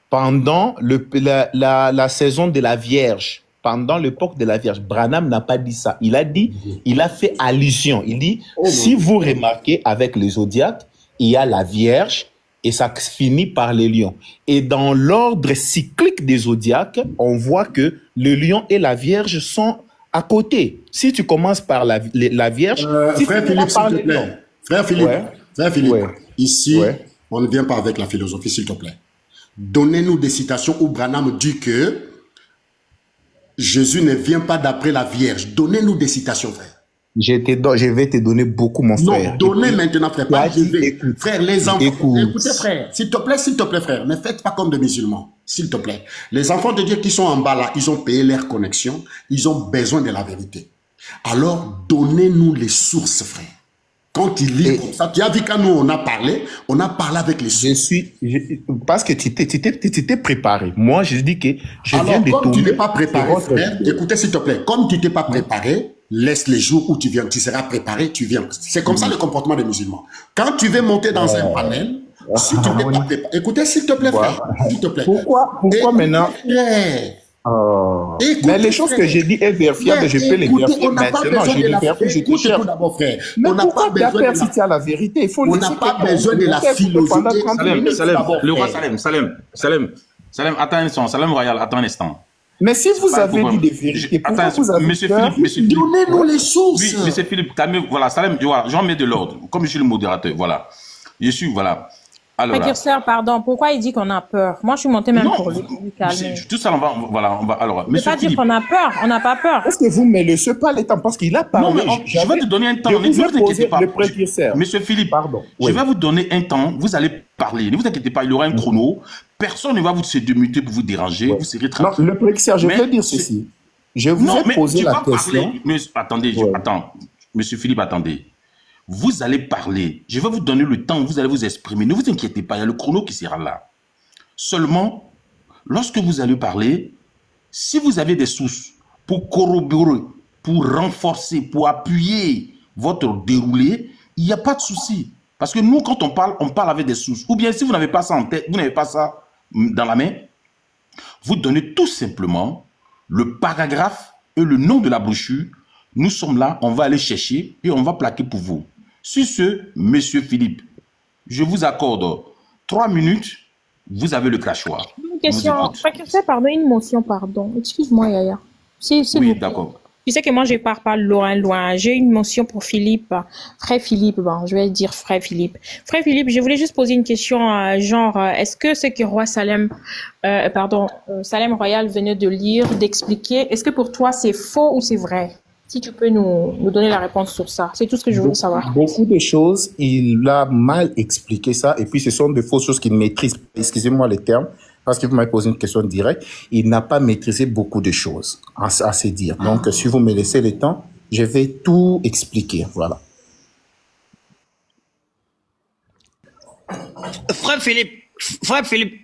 pendant la saison de la Vierge, pendant l'époque de la Vierge. Branham n'a pas dit ça. Il a dit, il a fait allusion. Il dit, si vous remarquez avec les zodiaques, il y a la Vierge et ça finit par les lions. Et dans l'ordre cyclique des zodiaques, on voit que le lion et la Vierge sont à côté. Si tu commences par la Vierge... frère Philippe, s'il te plaît. Frère Philippe, frère Philippe, ici, on ne vient pas avec la philosophie, s'il te plaît. Donnez-nous des citations où Branham dit que Jésus ne vient pas d'après la Vierge. Donnez-nous des citations, frère. Je vais te donner beaucoup, mon frère. Non, donnez maintenant, frère. Pas je vais. Frère, les enfants. Écoutez, frère. S'il te plaît, frère. Ne faites pas comme des musulmans. S'il te plaît. Les enfants de Dieu qui sont en bas là, ils ont payé leur connexion. Ils ont besoin de la vérité. Alors, donnez-nous les sources, frère. Quand il lit comme ça, tu as vu quand nous on a parlé avec les sources. Parce que tu t'es préparé. Moi, je dis que je viens de comme tu n'es pas préparé, frère, écoutez s'il te plaît, comme tu t'es pas préparé, laisse les jours où tu viens, tu seras préparé, tu viens. C'est comme ça le comportement des musulmans. Quand tu veux monter dans un panel, si tu n'es pas préparé, écoutez s'il te plaît, frère, s'il te plaît. Pourquoi maintenant? Mais les choses que j'ai dit est vérifiable, je peux les vérifier maintenant. Je les vérifie, je te cherche. Mais pourquoi tu as peur si tu as la vérité? Il faut on n'a pas besoin de la philosophie. Le roi Salem, attends un instant, Salem Royal, attends un instant. Mais si vous avez dit des vérités, pourquoi vous avez peur? Donnez-nous les sources. Oui, monsieur Philippe, voilà, Salem, j'en mets de l'ordre, comme je suis le modérateur, voilà. Je suis, voilà. Alors, précurseur, pardon, pourquoi il dit qu'on a peur? Moi, je suis monté même pour lui calmer. Tout ça, on va, alors, je ne veux pas dire qu'on a peur, on n'a pas peur. Est-ce que vous ne me laissez pas le temps? Parce qu'il a parlé. Non, mais je vais te donner un temps. Ne vous inquiétez pas. Le précurseur. Monsieur Philippe, pardon. Je vais vous donner un temps, vous allez parler. Ne vous inquiétez pas, il y aura un chrono. Personne ne va vous se démuter pour vous déranger. Vous serez tranquille. Non, le précurseur, je peux dire ceci. Je vous ai posé la question. Mais attendez, attends. Monsieur Philippe, attendez. Vous allez parler. Je vais vous donner le temps, vous allez vous exprimer. Ne vous inquiétez pas, il y a le chrono qui sera là. Seulement, lorsque vous allez parler, si vous avez des sources pour corroborer, pour renforcer, pour appuyer votre déroulé, il n'y a pas de souci. Parce que nous, quand on parle avec des sources. Ou bien si vous n'avez pas ça en tête, vous n'avez pas ça dans la main, vous donnez tout simplement le paragraphe et le nom de la brochure. Nous sommes là, on va aller chercher et on va plaquer pour vous. Sur ce, monsieur Philippe, je vous accorde 3 minutes, vous avez le crachoir. Une question, pardon, une motion, pardon. Excuse-moi, Yaya. Oui, d'accord. Tu sais que moi, je pars pas loin. J'ai une motion pour Philippe, frère Philippe, bon, je vais dire frère Philippe. Frère Philippe, je voulais juste poser une question, genre, est-ce que ce que roi Salem Royal venait de lire, d'expliquer, est-ce que pour toi, c'est faux ou c'est vrai? Si tu peux nous donner la réponse sur ça. C'est tout ce que je voulais savoir. Beaucoup de choses, il a mal expliqué ça. Et puis, ce sont de fausses choses qu'il maîtrise. Excusez-moi les termes, parce que vous m'avez posé une question directe. Il n'a pas maîtrisé beaucoup de choses, à se dire. Donc, si vous me laissez le temps, je vais tout expliquer. Voilà. Frère Philippe,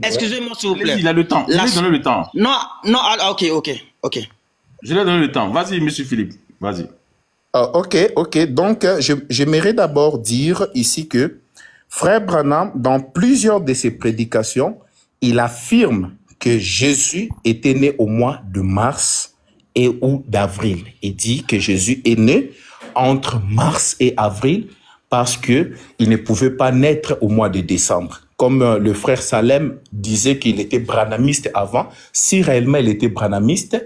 excusez-moi s'il vous plaît. Il a le temps. Je lui ai donné le temps. Non, ok. Je lui ai donné le temps. Vas-y, monsieur Philippe. Vas-y. Ok. Donc, j'aimerais d'abord dire ici que Frère Branham, dans plusieurs de ses prédications, il affirme que Jésus était né au mois de mars et ou d'avril. Il dit que Jésus est né entre mars et avril parce que il ne pouvait pas naître au mois de décembre. Comme le frère Salem disait qu'il était branhamiste avant, si réellement il était branhamiste,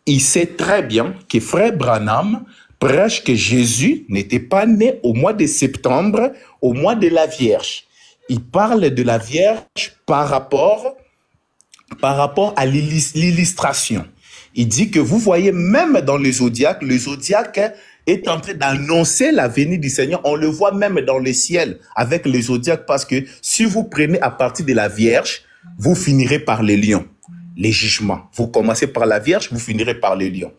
il sait très bien que frère Branham prêche que Jésus n'était pas né au mois de septembre, au mois de la Vierge. Il parle de la Vierge par rapport à l'illustration. Il dit que vous voyez même dans le zodiaque est en train d'annoncer la venue du Seigneur. On le voit même dans le ciel avec le zodiaque parce que si vous prenez à partir de la Vierge, vous finirez par les lions. Les jugements. Vous commencez par la Vierge, vous finirez par les lions.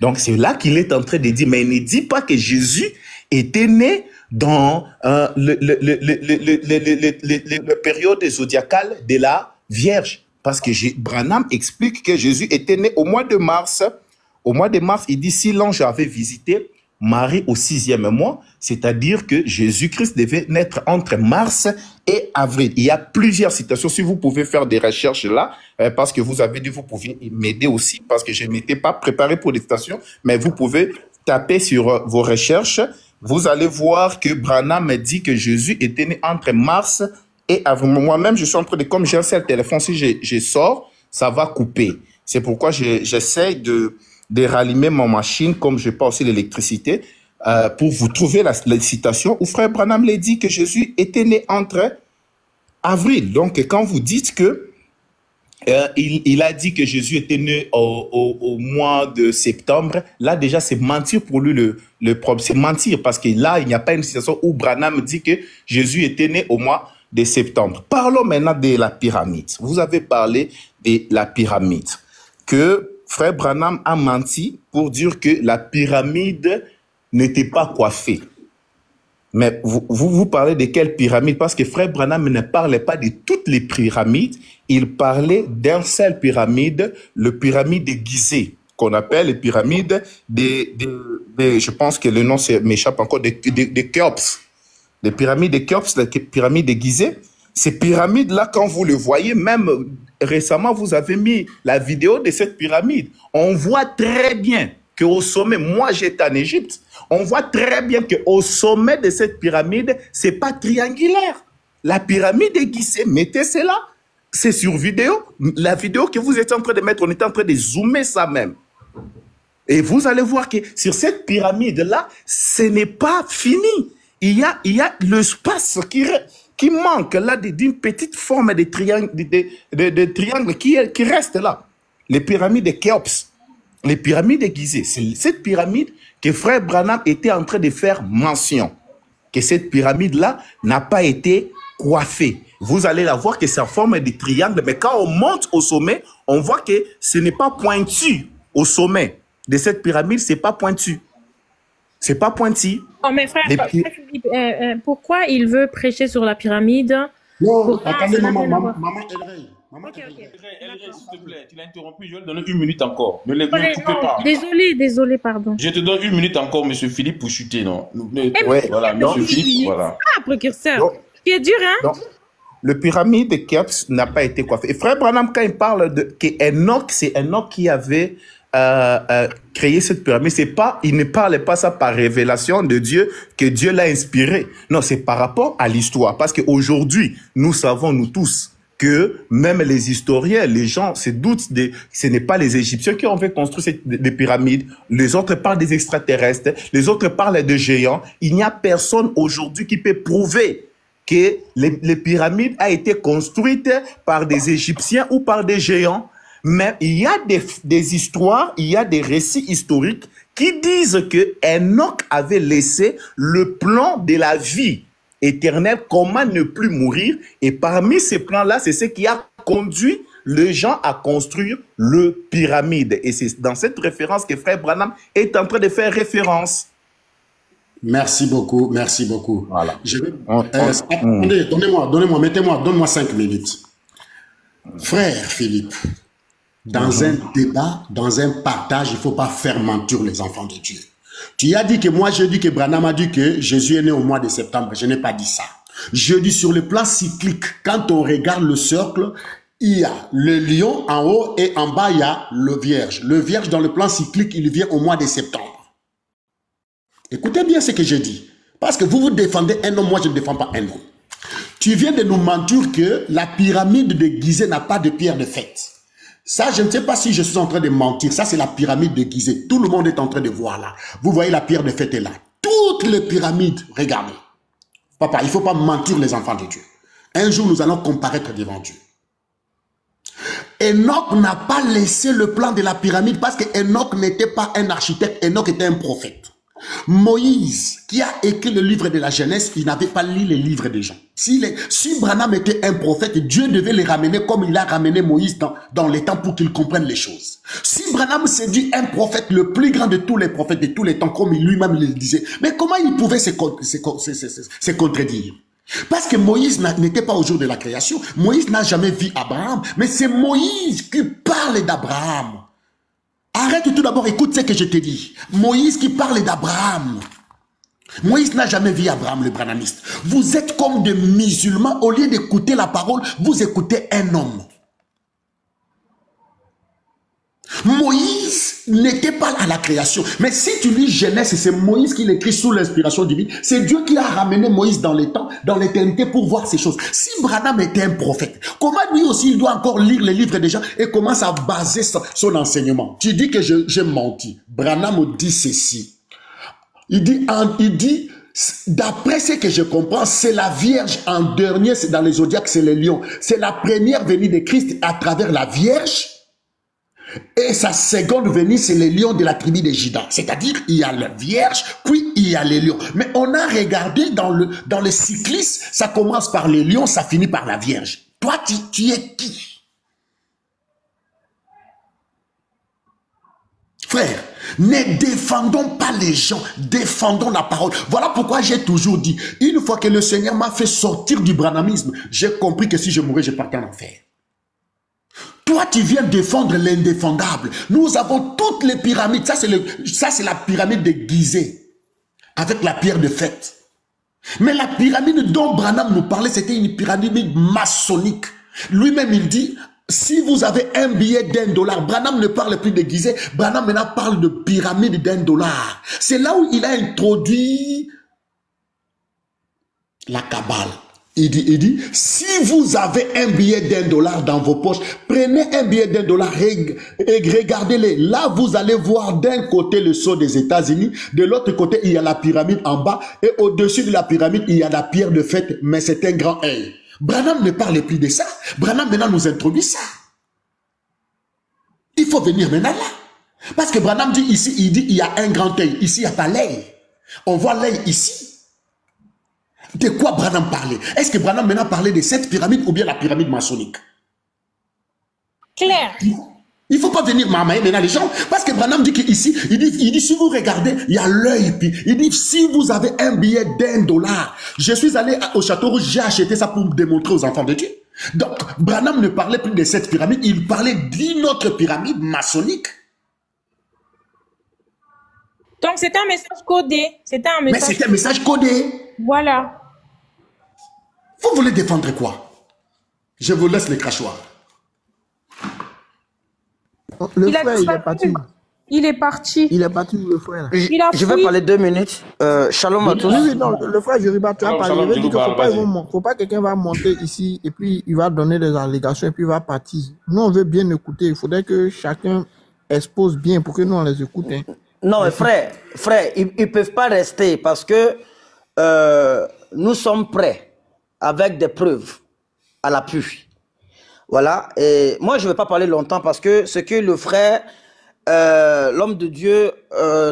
Donc, c'est là qu'il est en train de dire, mais il ne dit pas que Jésus était né dans le période zodiacale de la Vierge. Parce que Branham explique que Jésus était né au mois de mars. Au mois de mars, il dit, si l'ange avait visité Marie au 6e mois, c'est-à-dire que Jésus-Christ devait naître entre mars et avril. Il y a plusieurs citations. Si vous pouvez faire des recherches là, parce que vous avez dit, vous pouviez m'aider aussi, parce que je n'étais pas préparé pour les citations, mais vous pouvez taper sur vos recherches. Vous allez voir que Branham dit que Jésus était né entre mars Et moi-même, je suis en train de, comme j'ai un seul téléphone, si je sors, ça va couper. C'est pourquoi j'essaie de rallumer ma machine, comme je n'ai pas aussi l'électricité, pour vous trouver la citation où Frère Branham l'a dit que Jésus était né entre avril. Donc, quand vous dites que il a dit que Jésus était né au mois de septembre, là déjà c'est mentir pour lui le problème. C'est mentir parce que là, il n'y a pas une citation où Branham dit que Jésus était né au mois de septembre. Parlons maintenant de la pyramide. Vous avez parlé de la pyramide. Que Frère Branham a menti pour dire que la pyramide n'était pas coiffée. Mais vous parlez de quelle pyramide? Parce que Frère Branham ne parlait pas de toutes les pyramides. Il parlait d'un seul pyramide, le pyramide de Gizeh, qu'on appelle les pyramides je pense que le nom m'échappe encore, de Khéops. Les pyramides de Khéops, les pyramides de Gizeh. Ces pyramides-là, quand vous le voyez, même récemment, vous avez mis la vidéo de cette pyramide. On voit très bien qu'au sommet, moi j'étais en Égypte, on voit très bien qu'au sommet de cette pyramide, c'est pas triangulaire. La pyramide de Gizeh, mettez cela, c'est sur vidéo. La vidéo que vous êtes en train de mettre, on est en train de zoomer ça même. Et vous allez voir que sur cette pyramide-là, ce n'est pas fini. Il y a l'espace qui manque là d'une petite forme de triangle, de triangle qui reste là. Les pyramides de Khéops. Les pyramides de Gizeh, c'est cette pyramide que Frère Branham était en train de faire mention. Que cette pyramide-là n'a pas été coiffée. Vous allez la voir que c'est en forme de triangle, mais quand on monte au sommet, on voit que ce n'est pas pointu au sommet de cette pyramide, c'est pas pointu. C'est pas pointu. Oh, mais frère Philippe, pourquoi il veut prêcher sur la pyramide? Non, attendez, maman Elrey. Elrey, s'il te plaît, tu l'as interrompu, je vais te donner 1 minute encore. Ne le coupez pas. Désolé, pardon. Je te donne 1 minute encore, monsieur Philippe, pour chuter, non? Voilà, monsieur Philippe, voilà. Ah, précurseur. Qui est dur, hein? Non. Le pyramide de Khéops n'a pas été coiffé. Et Frère Branham, quand il parle de Enoch, c'est Enoch qui avait créé cette pyramide. Il ne parlait pas ça par révélation de Dieu, que Dieu l'a inspiré. Non, c'est par rapport à l'histoire. Parce qu'aujourd'hui, nous savons, nous tous, que même les historiens, les gens se doutent ce n'est pas les Égyptiens qui ont fait construire des pyramides. Les autres parlent des extraterrestres. Les autres parlent de géants. Il n'y a personne aujourd'hui qui peut prouver que les pyramides ont été construites par des Égyptiens ou par des géants. Mais il y a des histoires, il y a des récits historiques qui disent que Enoch avait laissé le plan de la vie éternelle, comment ne plus mourir. Et parmi ces plans-là, c'est ce qui a conduit les gens à construire le pyramide. Et c'est dans cette référence que Frère Branham est en train de faire référence. Merci beaucoup, merci beaucoup. Voilà. Attendez, donne-moi 5 minutes. Frère Philippe, dans un débat, dans un partage, il ne faut pas faire mentir les enfants de Dieu. Tu as dit que moi, je dis que Branham a dit que Jésus est né au mois de septembre. Je n'ai pas dit ça. Je dis sur le plan cyclique, quand on regarde le cercle, il y a le lion en haut et en bas, il y a le vierge. Le vierge, dans le plan cyclique, il vient au mois de septembre. Écoutez bien ce que je dis. Parce que vous défendez un homme, moi je ne défends pas un homme. Tu viens de nous mentir que la pyramide de Gizeh n'a pas de pierre de fête. Ça, je ne sais pas si je suis en train de mentir. Ça, c'est la pyramide de Gizeh. Tout le monde est en train de voir là. Vous voyez, la pierre de fête est là. Toutes les pyramides, regardez. Papa, il ne faut pas mentir les enfants de Dieu. Un jour, nous allons comparaître devant Dieu. Enoch n'a pas laissé le plan de la pyramide parce que Enoch n'était pas un architecte. Enoch était un prophète. Moïse, qui a écrit le livre de la Genèse, il n'avait pas lu les livres des gens. Si Branham était un prophète, Dieu devait les ramener comme il a ramené Moïse dans les temps pour qu'ils comprennent les choses. Si Branham s'est dit un prophète, le plus grand de tous les prophètes de tous les temps, comme lui-même le disait, mais comment il pouvait se contredire? Parce que Moïse n'était pas au jour de la création. Moïse n'a jamais vu Abraham, mais c'est Moïse qui parle d'Abraham. Arrête tout d'abord, écoute ce que je te dis. Moïse qui parle d'Abraham. Moïse n'a jamais vu Abraham le branhamiste. Vous êtes comme des musulmans, au lieu d'écouter la parole, vous écoutez un homme. Moïse n'était pas à la création. Mais si tu lis Genèse, c'est Moïse qui l'écrit sous l'inspiration divine. C'est Dieu qui a ramené Moïse dans les temps, dans l'éternité pour voir ces choses. Si Branham était un prophète, comment lui aussi il doit encore lire les livres des gens et commence à baser son enseignement? Tu dis que j'ai menti. Branham dit ceci. Il dit d'après ce que je comprends, c'est la Vierge en dernier, c'est dans les zodiaques, c'est les lions. C'est la première venue de Christ à travers la Vierge. Et sa seconde venue, c'est les lions de la tribu de Juda. C'est-à-dire, il y a la Vierge, puis il y a les lions. Mais on a regardé dans le cyclisme, ça commence par les lions, ça finit par la Vierge. Toi, tu es qui? Frère, ne défendons pas les gens, défendons la parole. Voilà pourquoi j'ai toujours dit, une fois que le Seigneur m'a fait sortir du branhamisme, j'ai compris que si je mourais, je partais en enfer. Toi, tu viens défendre l'indéfendable. Nous avons toutes les pyramides. Ça, c'est la pyramide de Gizeh, avec la pierre de fête. Mais la pyramide dont Branham nous parlait, c'était une pyramide maçonnique. Lui-même, il dit, si vous avez un billet $1, Branham ne parle plus de Gizeh, Branham maintenant parle de pyramide $1. C'est là où il a introduit la Kabbale. Il dit, si vous avez un billet $1 dans vos poches, prenez un billet $1 et regardez-les. Là, vous allez voir d'un côté le sceau des États-Unis, de l'autre côté, il y a la pyramide en bas, et au-dessus de la pyramide, il y a la pierre de fête, mais c'est un grand œil. Branham ne parle plus de ça. Branham maintenant nous introduit ça. Il faut venir maintenant là. Parce que Branham dit ici, il dit, il y a un grand œil. Ici, il n'y a pas l'œil. On voit l'œil ici. De quoi Branham parlait? Est-ce que Branham maintenant parlait de cette pyramide ou bien la pyramide maçonnique? Claire. Il ne faut pas venir marmailler maintenant les gens. Parce que Branham dit qu'ici, il dit si vous regardez, il y a l'œil. Il dit si vous avez un billet $1, je suis allé au Château Rouge, j'ai acheté ça pour démontrer aux enfants de Dieu. Donc, Branham ne parlait plus de cette pyramide, il parlait d'une autre pyramide maçonnique. Donc, c'était un message codé. C'était un message... Mais c'était un message codé. Voilà. Vous voulez défendre quoi? Je vous laisse les crachoirs. Le frère, il est parti. Il est parti. Il est parti, le frère. Je vais parler 2 minutes. Shalom à tous. Oui, non, le frère Jeriba, tu as parlé. Il veut dire qu'il ne faut pas que quelqu'un va monter ici et puis il va donner des allégations et puis il va partir. Nous, on veut bien écouter. Il faudrait que chacun expose bien pour que nous, on les écoute. Hein. Non, frère, ils ne peuvent pas rester parce que nous sommes prêts avec des preuves à l'appui. Voilà. Et moi, je ne vais pas parler longtemps parce que ce que le frère, l'homme de Dieu,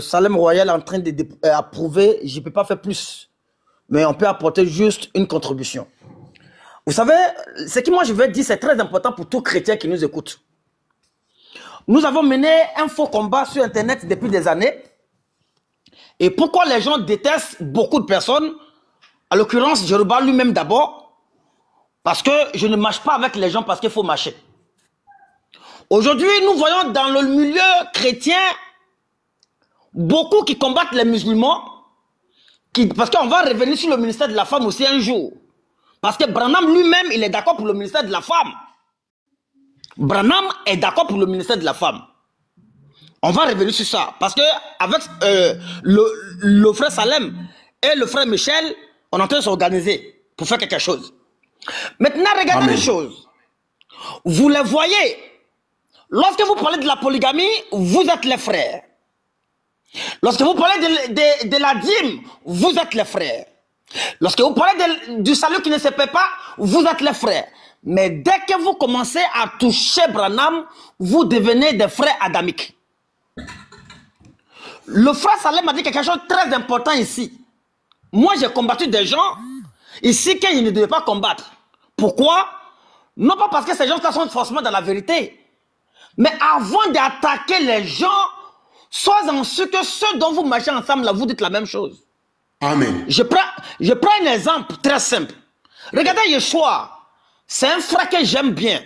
Salem Royal, est en train d'approuver, je ne peux pas faire plus. Mais on peut apporter juste une contribution. Vous savez, ce que moi je veux dire, c'est très important pour tout chrétien qui nous écoute. Nous avons mené un faux combat sur Internet depuis des années. Et pourquoi les gens détestent beaucoup de personnes, à l'occurrence Jeriba lui-même d'abord, parce que je ne marche pas avec les gens parce qu'il faut marcher. Aujourd'hui, nous voyons dans le milieu chrétien beaucoup qui combattent les musulmans, parce qu'on va revenir sur le ministère de la femme aussi un jour. Parce que Branham lui-même, il est d'accord pour le ministère de la femme. Branham est d'accord pour le ministère de la femme. On va revenir sur ça. Parce que avec le frère Salem et le frère Michel, on est en train de s'organiser pour faire quelque chose. Maintenant, regardez les choses. Vous les voyez. Lorsque vous parlez de la polygamie, vous êtes les frères. Lorsque vous parlez de la dîme, vous êtes les frères. Lorsque vous parlez du salut qui ne se paie pas, vous êtes les frères. Mais dès que vous commencez à toucher Branham, vous devenez des frères adamiques. Le frère Salem a dit quelque chose de très important ici. Moi, j'ai combattu des gens ici qu'ils ne devaient pas combattre. Pourquoi? Non pas parce que ces gens-là sont forcément dans la vérité. Mais avant d'attaquer les gens, soyez sûr que ceux dont vous marchez ensemble, là, vous dites la même chose. Amen. Je prends un exemple très simple. Regardez Yeshua. C'est un frère que j'aime bien.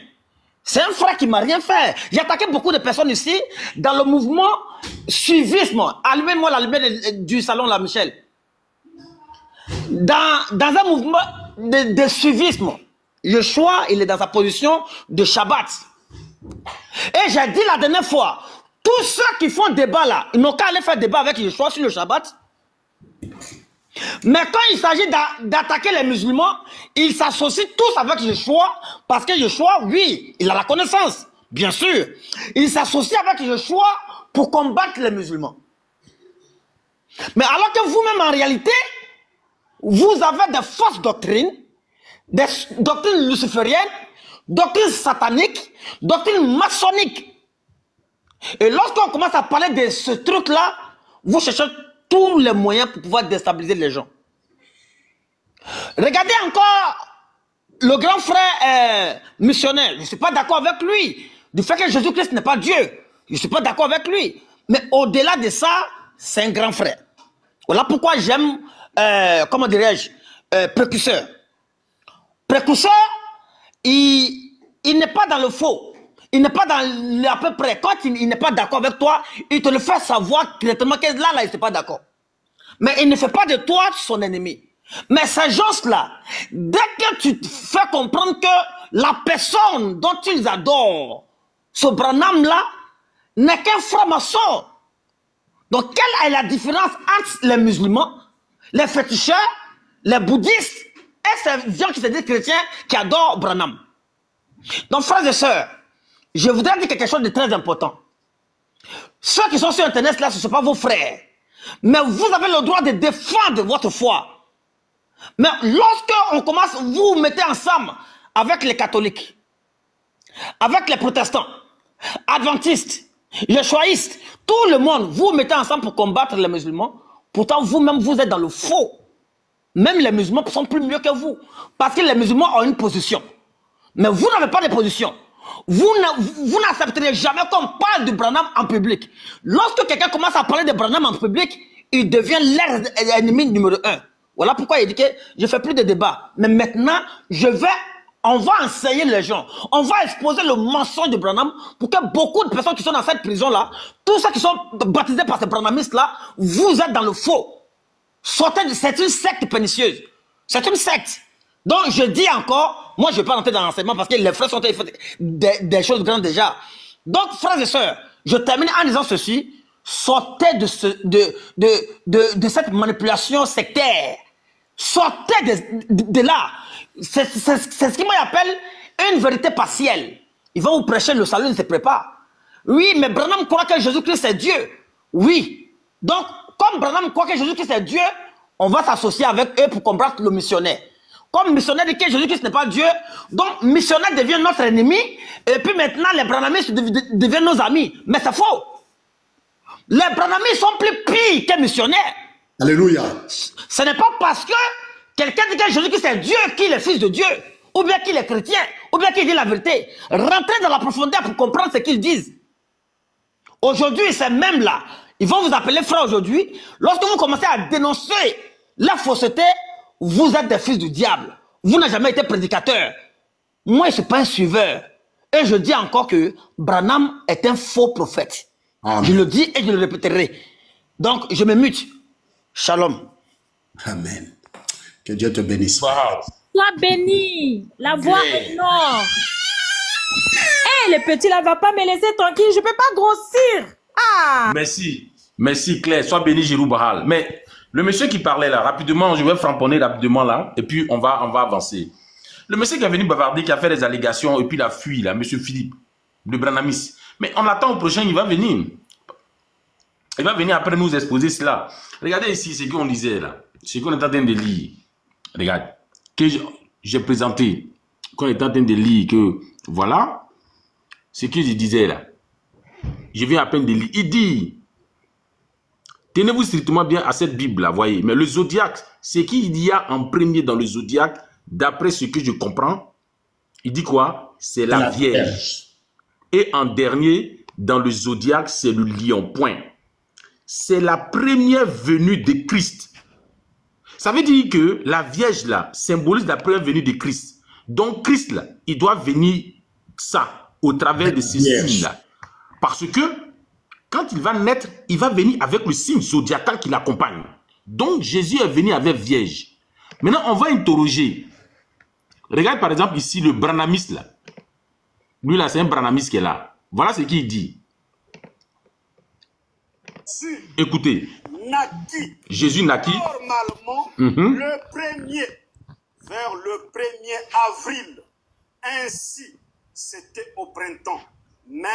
C'est un frère qui ne m'a rien fait. J'ai attaqué beaucoup de personnes ici dans le mouvement suivisme. Allumez-moi la lumière du salon là, Michel. Dans un mouvement de suivisme, Yeshua, il est dans sa position de Shabbat. Et j'ai dit la dernière fois, tous ceux qui font débat là, ils n'ont qu'à aller faire débat avec Yeshua sur le Shabbat. Mais quand il s'agit d'attaquer les musulmans, ils s'associent tous avec Yeshua, parce que Yeshua, oui, il a la connaissance, bien sûr. Ils s'associent avec Yeshua pour combattre les musulmans. Mais alors que vous-même, en réalité, vous avez des fausses doctrines, des doctrines lucifériennes, doctrines sataniques, doctrines maçonniques. Et lorsqu'on commence à parler de ce truc-là, vous cherchez tous les moyens pour pouvoir déstabiliser les gens. Regardez encore le grand frère missionnaire. Je ne suis pas d'accord avec lui. Du fait que Jésus-Christ n'est pas Dieu. Je ne suis pas d'accord avec lui. Mais au-delà de ça, c'est un grand frère. Voilà pourquoi j'aime, comment dirais-je, précurseur. Précurseur, il n'est pas dans le faux. Il n'est pas dans à peu près. Quand il n'est pas d'accord avec toi, il te le fait savoir directement que là, il n'est pas d'accord. Mais il ne fait pas de toi son ennemi. Mais ces gens-là, dès que tu te fais comprendre que la personne dont ils adorent, ce Branham-là, n'est qu'un franc-maçon. Donc, quelle est la différence entre les musulmans, les féticheurs, les bouddhistes et ces gens qui se disent chrétiens qui adorent Branham? Donc, frères et sœurs, je voudrais dire quelque chose de très important. Ceux qui sont sur Internet, là, ce ne sont pas vos frères. Mais vous avez le droit de défendre votre foi. Mais lorsque on commence, vous vous mettez ensemble avec les catholiques, avec les protestants, adventistes, les choïstes, tout le monde, vous vous mettez ensemble pour combattre les musulmans. Pourtant, vous-même, vous êtes dans le faux. Même les musulmans sont plus mieux que vous. Parce que les musulmans ont une position. Mais vous n'avez pas de position. Vous n'accepterez jamais qu'on parle de Branham en public. Lorsque quelqu'un commence à parler de Branham en public, il devient l'ennemi numéro 1. Voilà pourquoi il dit que je ne fais plus de débat. Mais maintenant, on va enseigner les gens. On va exposer le mensonge de Branham pour que beaucoup de personnes qui sont dans cette prison-là, tous ceux qui sont baptisés par ces Branhamistes-là, vous êtes dans le faux. Sortez, c'est une secte pernicieuse. C'est une secte. Donc, je dis encore, moi, je ne vais pas rentrer dans l'enseignement parce que les frères sont des choses grandes déjà. Donc, frères et sœurs, je termine en disant ceci. Sortez de cette manipulation sectaire. Sortez de là. C'est ce qu'ils m'appelle une vérité partielle. Ils vont vous prêcher le salut, ne se prépare. Oui, mais Branham croit que Jésus-Christ est Dieu. Oui. Donc, comme Branham croit que Jésus-Christ est Dieu, on va s'associer avec eux pour combattre le missionnaire. Comme missionnaire dit que Jésus-Christ n'est pas Dieu, donc missionnaire devient notre ennemi, et puis maintenant les Branhamistes deviennent nos amis. Mais c'est faux. Les Branhamistes sont plus pires que missionnaires. Alléluia. Ce n'est pas parce que quelqu'un dit que Jésus-Christ est Dieu qu'il est fils de Dieu, ou bien qu'il est chrétien, ou bien qu'il dit la vérité. Rentrez dans la profondeur pour comprendre ce qu'ils disent. Aujourd'hui, c'est même là. Ils vont vous appeler frère aujourd'hui. Lorsque vous commencez à dénoncer la fausseté, vous êtes des fils du diable. Vous n'avez jamais été prédicateur. Moi, je ne suis pas un suiveur. Et je dis encore que Branham est un faux prophète. Amen. Je le dis et je le répéterai. Donc, je me mute. Shalom. Amen. Que Dieu te bénisse. Sois béni. La voix est énorme. Hé, le petit là, va pas me laisser tranquille. Je ne peux pas grossir. Ah. Merci. Merci, Claire. Sois béni, Jirou Bahal. Mais le monsieur qui parlait là, rapidement, je vais framponner rapidement là, et puis on va avancer. Le monsieur qui est venu bavarder, qui a fait des allégations, et puis il a fui, là, monsieur Philippe, le Branamis. Mais on attend au prochain, il va venir. Il va venir après nous exposer cela. Regardez ici ce qu'on disait là, ce qu'on est en train de lire. Regarde, que j'ai présenté, qu'on est en train de lire, que voilà, ce que je disais là. Je viens à peine de lire. Il dit, tenez-vous strictement bien à cette Bible-là, voyez. Mais le zodiaque, ce qu'il y a en premier dans le zodiaque, d'après ce que je comprends, il dit quoi? C'est la Vierge. Et en dernier, dans le zodiaque, c'est le lion. Point. C'est la première venue de Christ. Ça veut dire que la Vierge, là, symbolise la première venue de Christ. Donc, Christ, là, il doit venir ça, au travers de ces signes-là. Parce que, quand il va naître, il va venir avec le signe zodiacal qui l'accompagne. Donc, Jésus est venu avec Vierge. Maintenant, on va interroger. Regarde par exemple ici le Branhamiste là. Lui là, c'est un branamiste qui est là. Voilà ce qu'il dit. Écoutez. Jésus naquit normalement le 1er, vers le 1er avril. Ainsi, c'était au printemps. Mais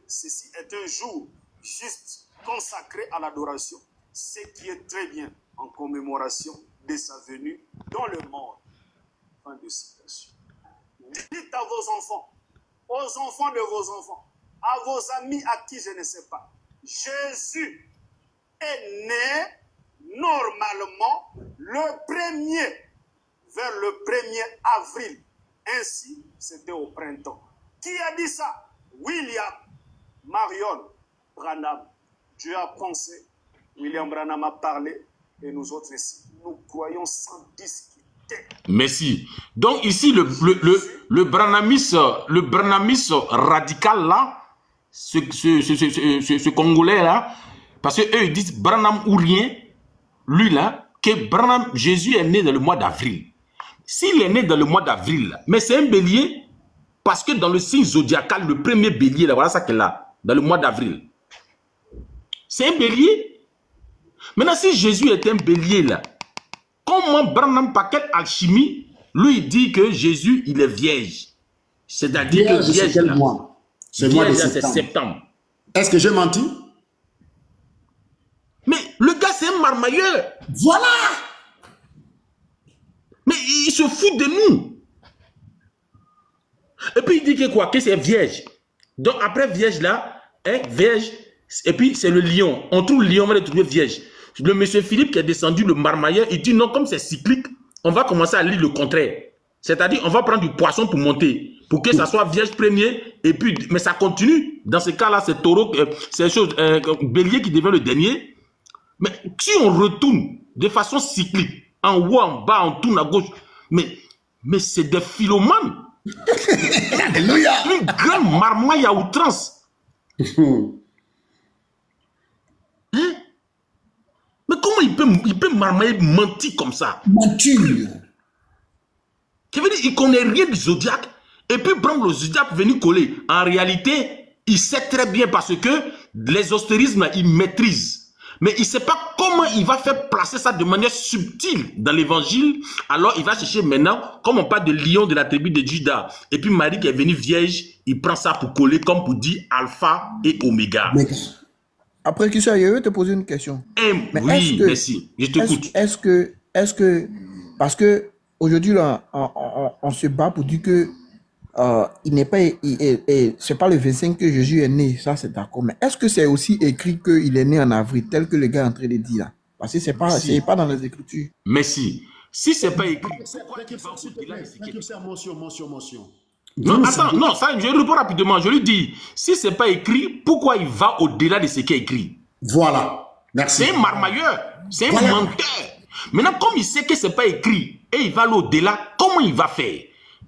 ceci est un jour juste consacré à l'adoration, ce qui est très bien en commémoration de sa venue dans le monde. Fin de citation. Dites à vos enfants, aux enfants de vos enfants, à vos amis à qui je ne sais pas, Jésus est né normalement le 1er, vers le 1er avril. Ainsi, c'était au printemps. Qui a dit ça? William Marion Branham. Dieu a pensé, William Branham a parlé, et nous autres ici, nous croyons sans discuter. Merci. Donc ici, le branhamisme radical là, ce Congolais là, parce qu'eux ils disent Branham ou rien, lui là, que Branham, Jésus est né dans le mois d'avril. S'il est né dans le mois d'avril, mais c'est un bélier, parce que dans le signe zodiacal, le premier bélier, là, voilà ça qu'elle a, dans le mois d'avril. C'est un bélier. Maintenant, si Jésus est un bélier, là, comment Branham, par quelle alchimie, lui dit que Jésus, il est vierge? C'est-à-dire que vierge, là, c'est le mois de septembre. Est-ce que j'ai menti? Mais le gars, c'est un marmailleur. Voilà! Mais il se fout de nous. Et puis il dit que quoi? Que c'est vierge. Donc après vierge là, hein, vierge, et puis c'est le lion. On trouve le lion, on va le trouver vierge. Le monsieur Philippe qui est descendu, le marmailleur, il dit non, comme c'est cyclique, on va commencer à lire le contraire. C'est-à-dire, on va prendre du poisson pour monter, pour que ça soit vierge premier, et puis, mais ça continue. Dans ce cas-là, c'est taureau, c'est chose, bélier qui devient le dernier. Mais si on retourne de façon cyclique, en haut, en bas, on tourne à gauche, mais c'est des philomanes. Alléluia. Une grande marmaille à outrance. Hein? Mais comment il peut marmailler, mentir comme ça? Mentir. Qui veut dire il connaît rien du zodiaque et puis prendre le zodiaque venir coller. En réalité, il sait très bien parce que l'ésotérisme, il maîtrise. Mais il ne sait pas comment il va faire placer ça de manière subtile dans l'évangile. Alors il va chercher maintenant, comme on parle de lion de la tribu de Juda, et puis Marie qui est venue vierge, il prend ça pour coller comme pour dire alpha et oméga. Après Christian, je vais te poser une question. Mais oui, merci, je t'écoute. Est-ce que, parce que aujourd'hui là, on se bat pour dire que il n'est pas, c'est pas le 25 que Jésus est né, ça c'est d'accord. Mais est-ce que c'est aussi écrit qu'il est né en avril, tel que le gars est en train de dire là? Parce que c'est pas dans les Écritures. Merci. Si c'est pas écrit, non, attends, non, ça, je réponds rapidement. Je lui dis, si c'est pas écrit, pourquoi il va au-delà de ce qui est écrit? Voilà. Merci. C'est un marmailleur, c'est un menteur. Maintenant, comme il sait que c'est pas écrit et il va aller au-delà, comment il va faire?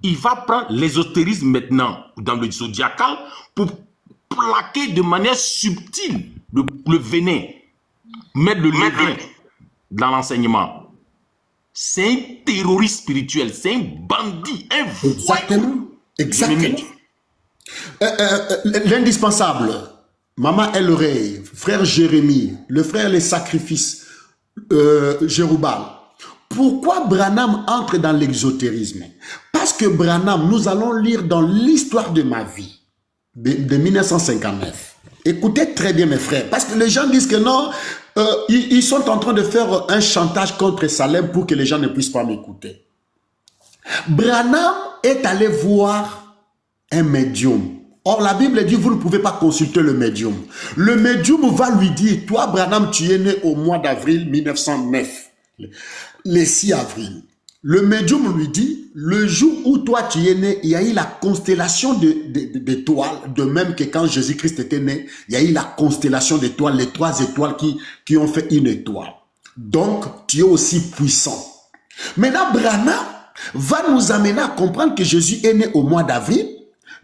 Il va prendre l'ésotérisme maintenant dans le zodiacal pour plaquer de manière subtile le venin, mettre le levain dans l'enseignement. C'est un terroriste spirituel, c'est un bandit, un voyou. Exactement. Exactement. L'indispensable, Maman El Rey, frère Jérémie, le frère Les Sacrifices, Jéroubal. Pourquoi Branham entre dans l'exotérisme? Parce que Branham, nous allons lire dans l'histoire de ma vie, de 1959. Écoutez très bien mes frères, parce que les gens disent que non, ils sont en train de faire un chantage contre Salem pour que les gens ne puissent pas m'écouter. Branham est allé voir un médium. Or, la Bible dit, vous ne pouvez pas consulter le médium. Le médium va lui dire, toi, Branham, tu es né au mois d'avril 1909. Le 6 avril. Le médium lui dit, le jour où toi tu es né, il y a eu la constellation d'étoiles, de même que quand Jésus-Christ était né, il y a eu la constellation d'étoiles, les 3 étoiles qui ont fait une étoile. Donc, tu es aussi puissant. Maintenant, Branham va nous amener à comprendre que Jésus est né au mois d'avril,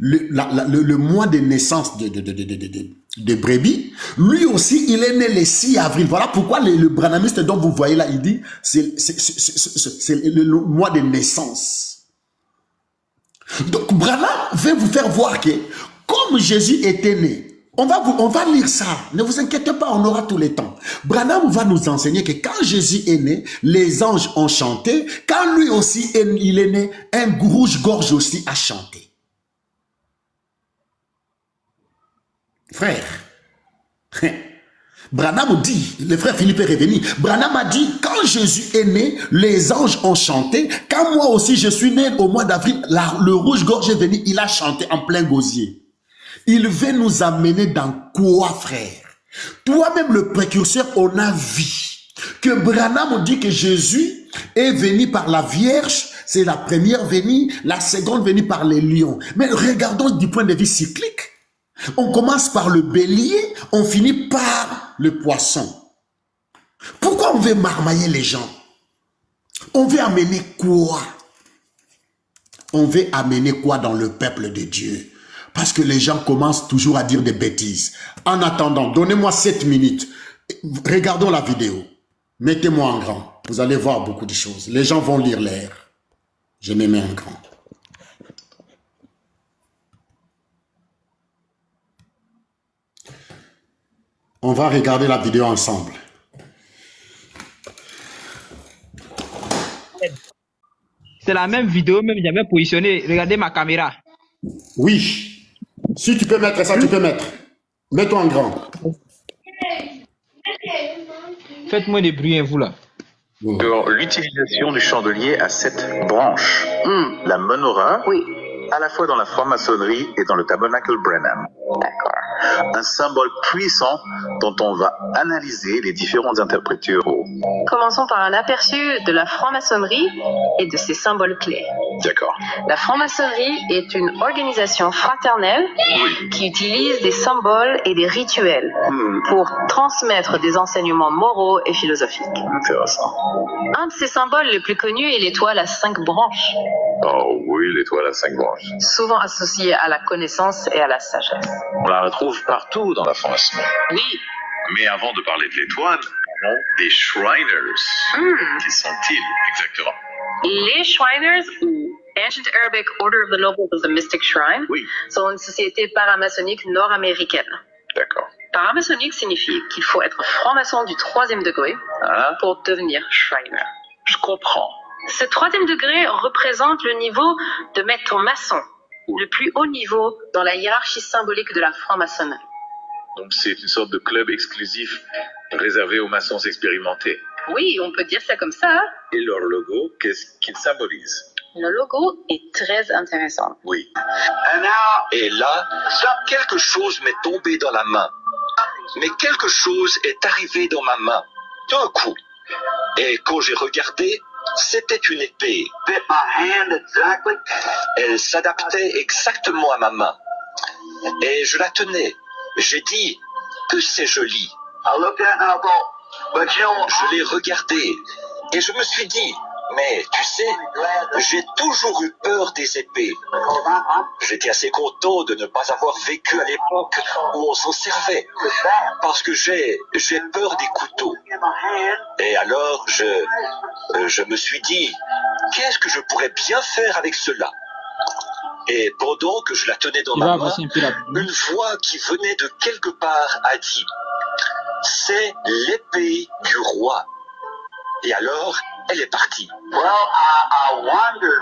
le mois de naissance de brebis. Lui aussi, il est né le 6 avril. Voilà pourquoi le branhamiste dont vous voyez là, il dit c'est le mois de naissance. Donc, Branham veut vous faire voir que, comme Jésus était né, on va lire ça. Ne vous inquiétez pas, on aura tout le temps. Branham va nous enseigner que quand Jésus est né, les anges ont chanté. Quand lui aussi, il est né, un rouge-gorge aussi a chanté. Frère, Branham dit, le frère Philippe est revenu, Branham a dit, quand Jésus est né, les anges ont chanté. Quand moi aussi je suis né au mois d'avril, le rouge-gorge est venu, il a chanté en plein gosier. Il veut nous amener dans quoi, frère? Toi-même, le précurseur, on a vu que Branham dit que Jésus est venu par la Vierge, c'est la première venue, la seconde venue par les lions. Mais regardons du point de vue cyclique. On commence par le bélier, on finit par le poisson. Pourquoi on veut marmailler les gens? On veut amener quoi? On veut amener quoi dans le peuple de Dieu? Parce que les gens commencent toujours à dire des bêtises. En attendant, donnez-moi 7 minutes. Regardons la vidéo. Mettez-moi en grand. Vous allez voir beaucoup de choses. Les gens vont lire l'air. Je me mets en grand. On va regarder la vidéo ensemble. C'est la même vidéo, même j'avais positionné. Regardez ma caméra. Oui. Si tu peux mettre ça, tu peux mettre. Mets-toi en grand. Faites-moi des bruits, vous là. Sur l'utilisation du chandelier à 7 branches. La menorah, à la fois dans la franc-maçonnerie et dans le tabernacle Branham. D'accord. Un symbole puissant dont on va analyser les différentes interprétures. Commençons par un aperçu de la franc-maçonnerie et de ses symboles clés. D'accord. La franc-maçonnerie est une organisation fraternelle qui utilise des symboles et des rituels pour transmettre des enseignements moraux et philosophiques. Intéressant. Un de ces symboles les plus connus est l'étoile à 5 branches. Oh oui, l'étoile à 5 branches. Souvent associée à la connaissance et à la sagesse. On la retrouve partout dans la franc-maçonnerie. Oui. Mais avant de parler de l'étoile, parlons des Shriners. Qui sont-ils exactement? Les Shriners, ou Ancient Arabic Order of the Nobles of the Mystic Shrine, sont une société paramaçonnique nord-américaine. D'accord. Paramaçonnique signifie qu'il faut être franc-maçon du 3e degré pour devenir Shriner. Je comprends. Ce 3e degré représente le niveau de maître maçon, le plus haut niveau dans la hiérarchie symbolique de la franc-maçonnerie. Donc c'est une sorte de club exclusif réservé aux maçons expérimentés. Oui, on peut dire ça comme ça. Et leur logo, qu'est-ce qu'il symbolise? Le logo est très intéressant. Oui. Et là, quelque chose m'est tombé dans la main. Mais quelque chose est arrivé dans ma main, d'un coup. Et quand j'ai regardé, c'était une épée. Elle s'adaptait exactement à ma main. Et je la tenais. J'ai dit que c'est joli. Je l'ai regardé et je me suis dit, mais tu sais, j'ai toujours eu peur des épées. J'étais assez content de ne pas avoir vécu à l'époque où on s'en servait, parce que j'ai peur des couteaux. Et alors, je me suis dit, qu'est-ce que je pourrais bien faire avec cela? Et pendant que je la tenais dans ma main, une voix qui venait de quelque part a dit, c'est l'épée du roi. Et alors, elle est partie.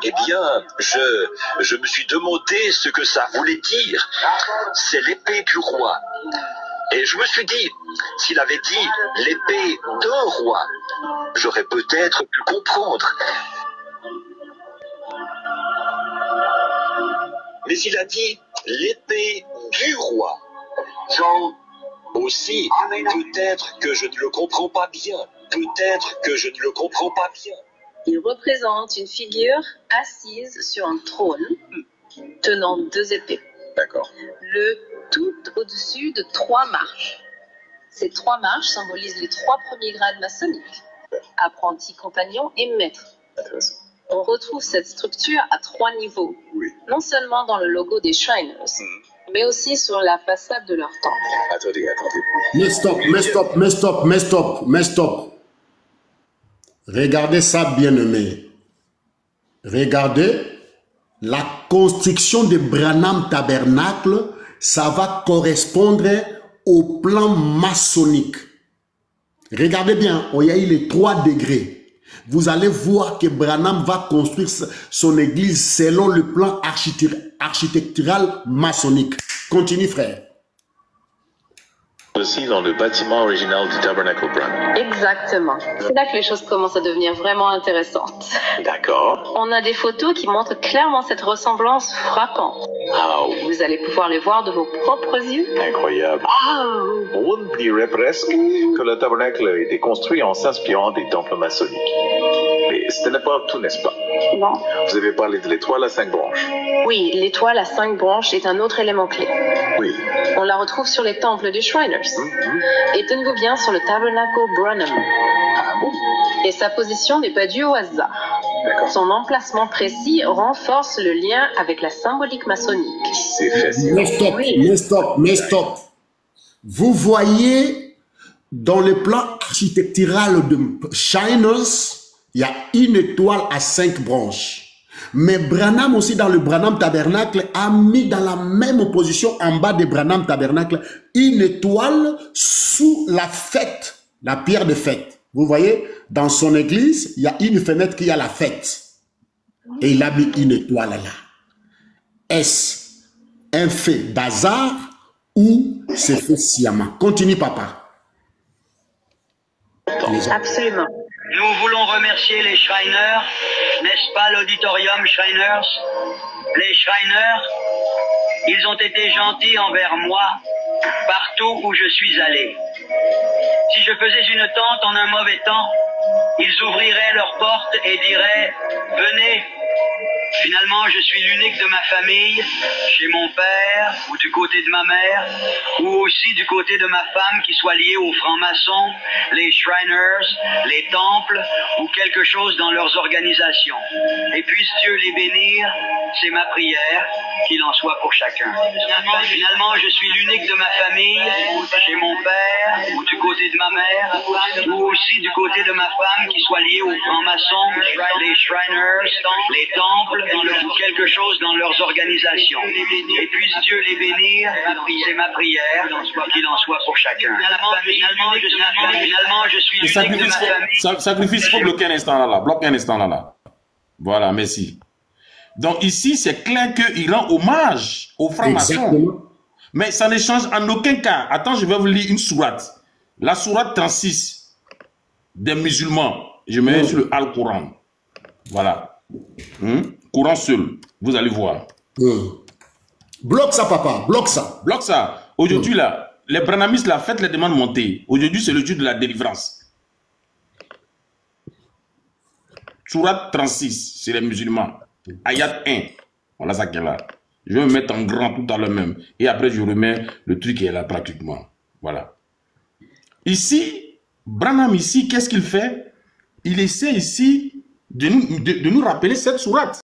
Eh bien, je me suis demandé ce que ça voulait dire. C'est l'épée du roi. Et je me suis dit, s'il avait dit l'épée d'un roi, j'aurais peut-être pu comprendre. Mais il a dit l'épée du roi. Aussi, peut-être que je ne le comprends pas bien. Peut-être que je ne le comprends pas bien. Il représente une figure assise sur un trône, tenant 2 épées. D'accord. Le tout au-dessus de 3 marches. Ces 3 marches symbolisent les 3 premiers grades maçonniques. Apprenti, compagnon et maître. Intéressant. On retrouve cette structure à 3 niveaux. Oui. Non seulement dans le logo des Shriners, mais aussi sur la façade de leur temple. Attendez. Mais stop. Regardez ça, bien-aimé. Regardez la construction de Branham Tabernacle, ça va correspondre au plan maçonnique. Regardez bien, il y a eu les 3 degrés. Vous allez voir que Branham va construire son église selon le plan architectural maçonnique. Continue, frère. Aussi dans le bâtiment original du Tabernacle Branham. Exactement. C'est là que les choses commencent à devenir vraiment intéressantes. D'accord. On a des photos qui montrent clairement cette ressemblance frappante. Vous allez pouvoir les voir de vos propres yeux. Incroyable. On dirait presque que le tabernacle a été construit en s'inspirant des temples maçonniques. Mais ce n'est pas tout, n'est-ce pas? Non. Vous avez parlé de l'étoile à 5 branches. Oui, l'étoile à 5 branches est un autre élément clé. Oui. On la retrouve sur les temples des Shriners. Et tenez-vous bien sur le Tabernacle Branham. Et sa position n'est pas due au hasard. Son emplacement précis renforce le lien avec la symbolique maçonnique. C'est fascinant. Mais stop. Vous voyez, dans le plan architectural de Shiners, il y a une étoile à 5 branches. Mais Branham aussi, dans le Branham Tabernacle, a mis dans la même position en bas de Branham Tabernacle une étoile sous la fête, la pierre de fête. Vous voyez, dans son église, il y a une fenêtre qui a la fête. Et il a mis une étoile là. Est-ce un fait d'hasard ou c'est fait sciemment? Continue, papa. Absolument. Nous voulons remercier les Shriners, n'est-ce pas l'auditorium Shriners? Les Shriners, ils ont été gentils envers moi partout où je suis allé. Si je faisais une tente en un mauvais temps, ils ouvriraient leurs portes et diraient « Venez ». Finalement, je suis l'unique de ma famille, chez mon père, ou du côté de ma mère, ou aussi du côté de ma femme qui soit liée aux francs-maçons, les Shriners, les temples, ou quelque chose dans leurs organisations. Et puisse Dieu les bénir, c'est ma prière, qu'il en soit pour chacun. Finalement, je suis l'unique de ma famille, chez mon père, ou du côté de ma mère, ou aussi du côté de ma femme qui soit liée aux francs-maçons, les Shriners, les temples, ou quelque chose dans leurs organisations. Et puisse Dieu les bénir, c'est ma prière, qu'il en soit pour chacun. Finalement, je suis l'unique de ma famille. Sacrifice, il faut bloquer un instant là. Bloque un instant là. Voilà, merci. Donc ici, c'est clair qu'il rend hommage aux francs-maçons. Mais ça ne change en aucun cas. Attends, je vais vous lire une sourate. La sourate 36 des musulmans. Je mets sur le Al-Coran. Voilà. Courant seul, vous allez voir. Bloque ça, papa, bloque ça. Bloque ça. Aujourd'hui, là, les branhamistes, la fête les demande monter. Aujourd'hui, c'est le jour de la délivrance. Sourate 36, c'est les musulmans. Ayat 1. Voilà ça qui est là. Je vais me mettre en grand tout à l'heure même. Et après, je remets le truc qui est là pratiquement. Voilà. Ici, Branham, ici, qu'est-ce qu'il fait? Il essaie ici de nous rappeler cette sourate.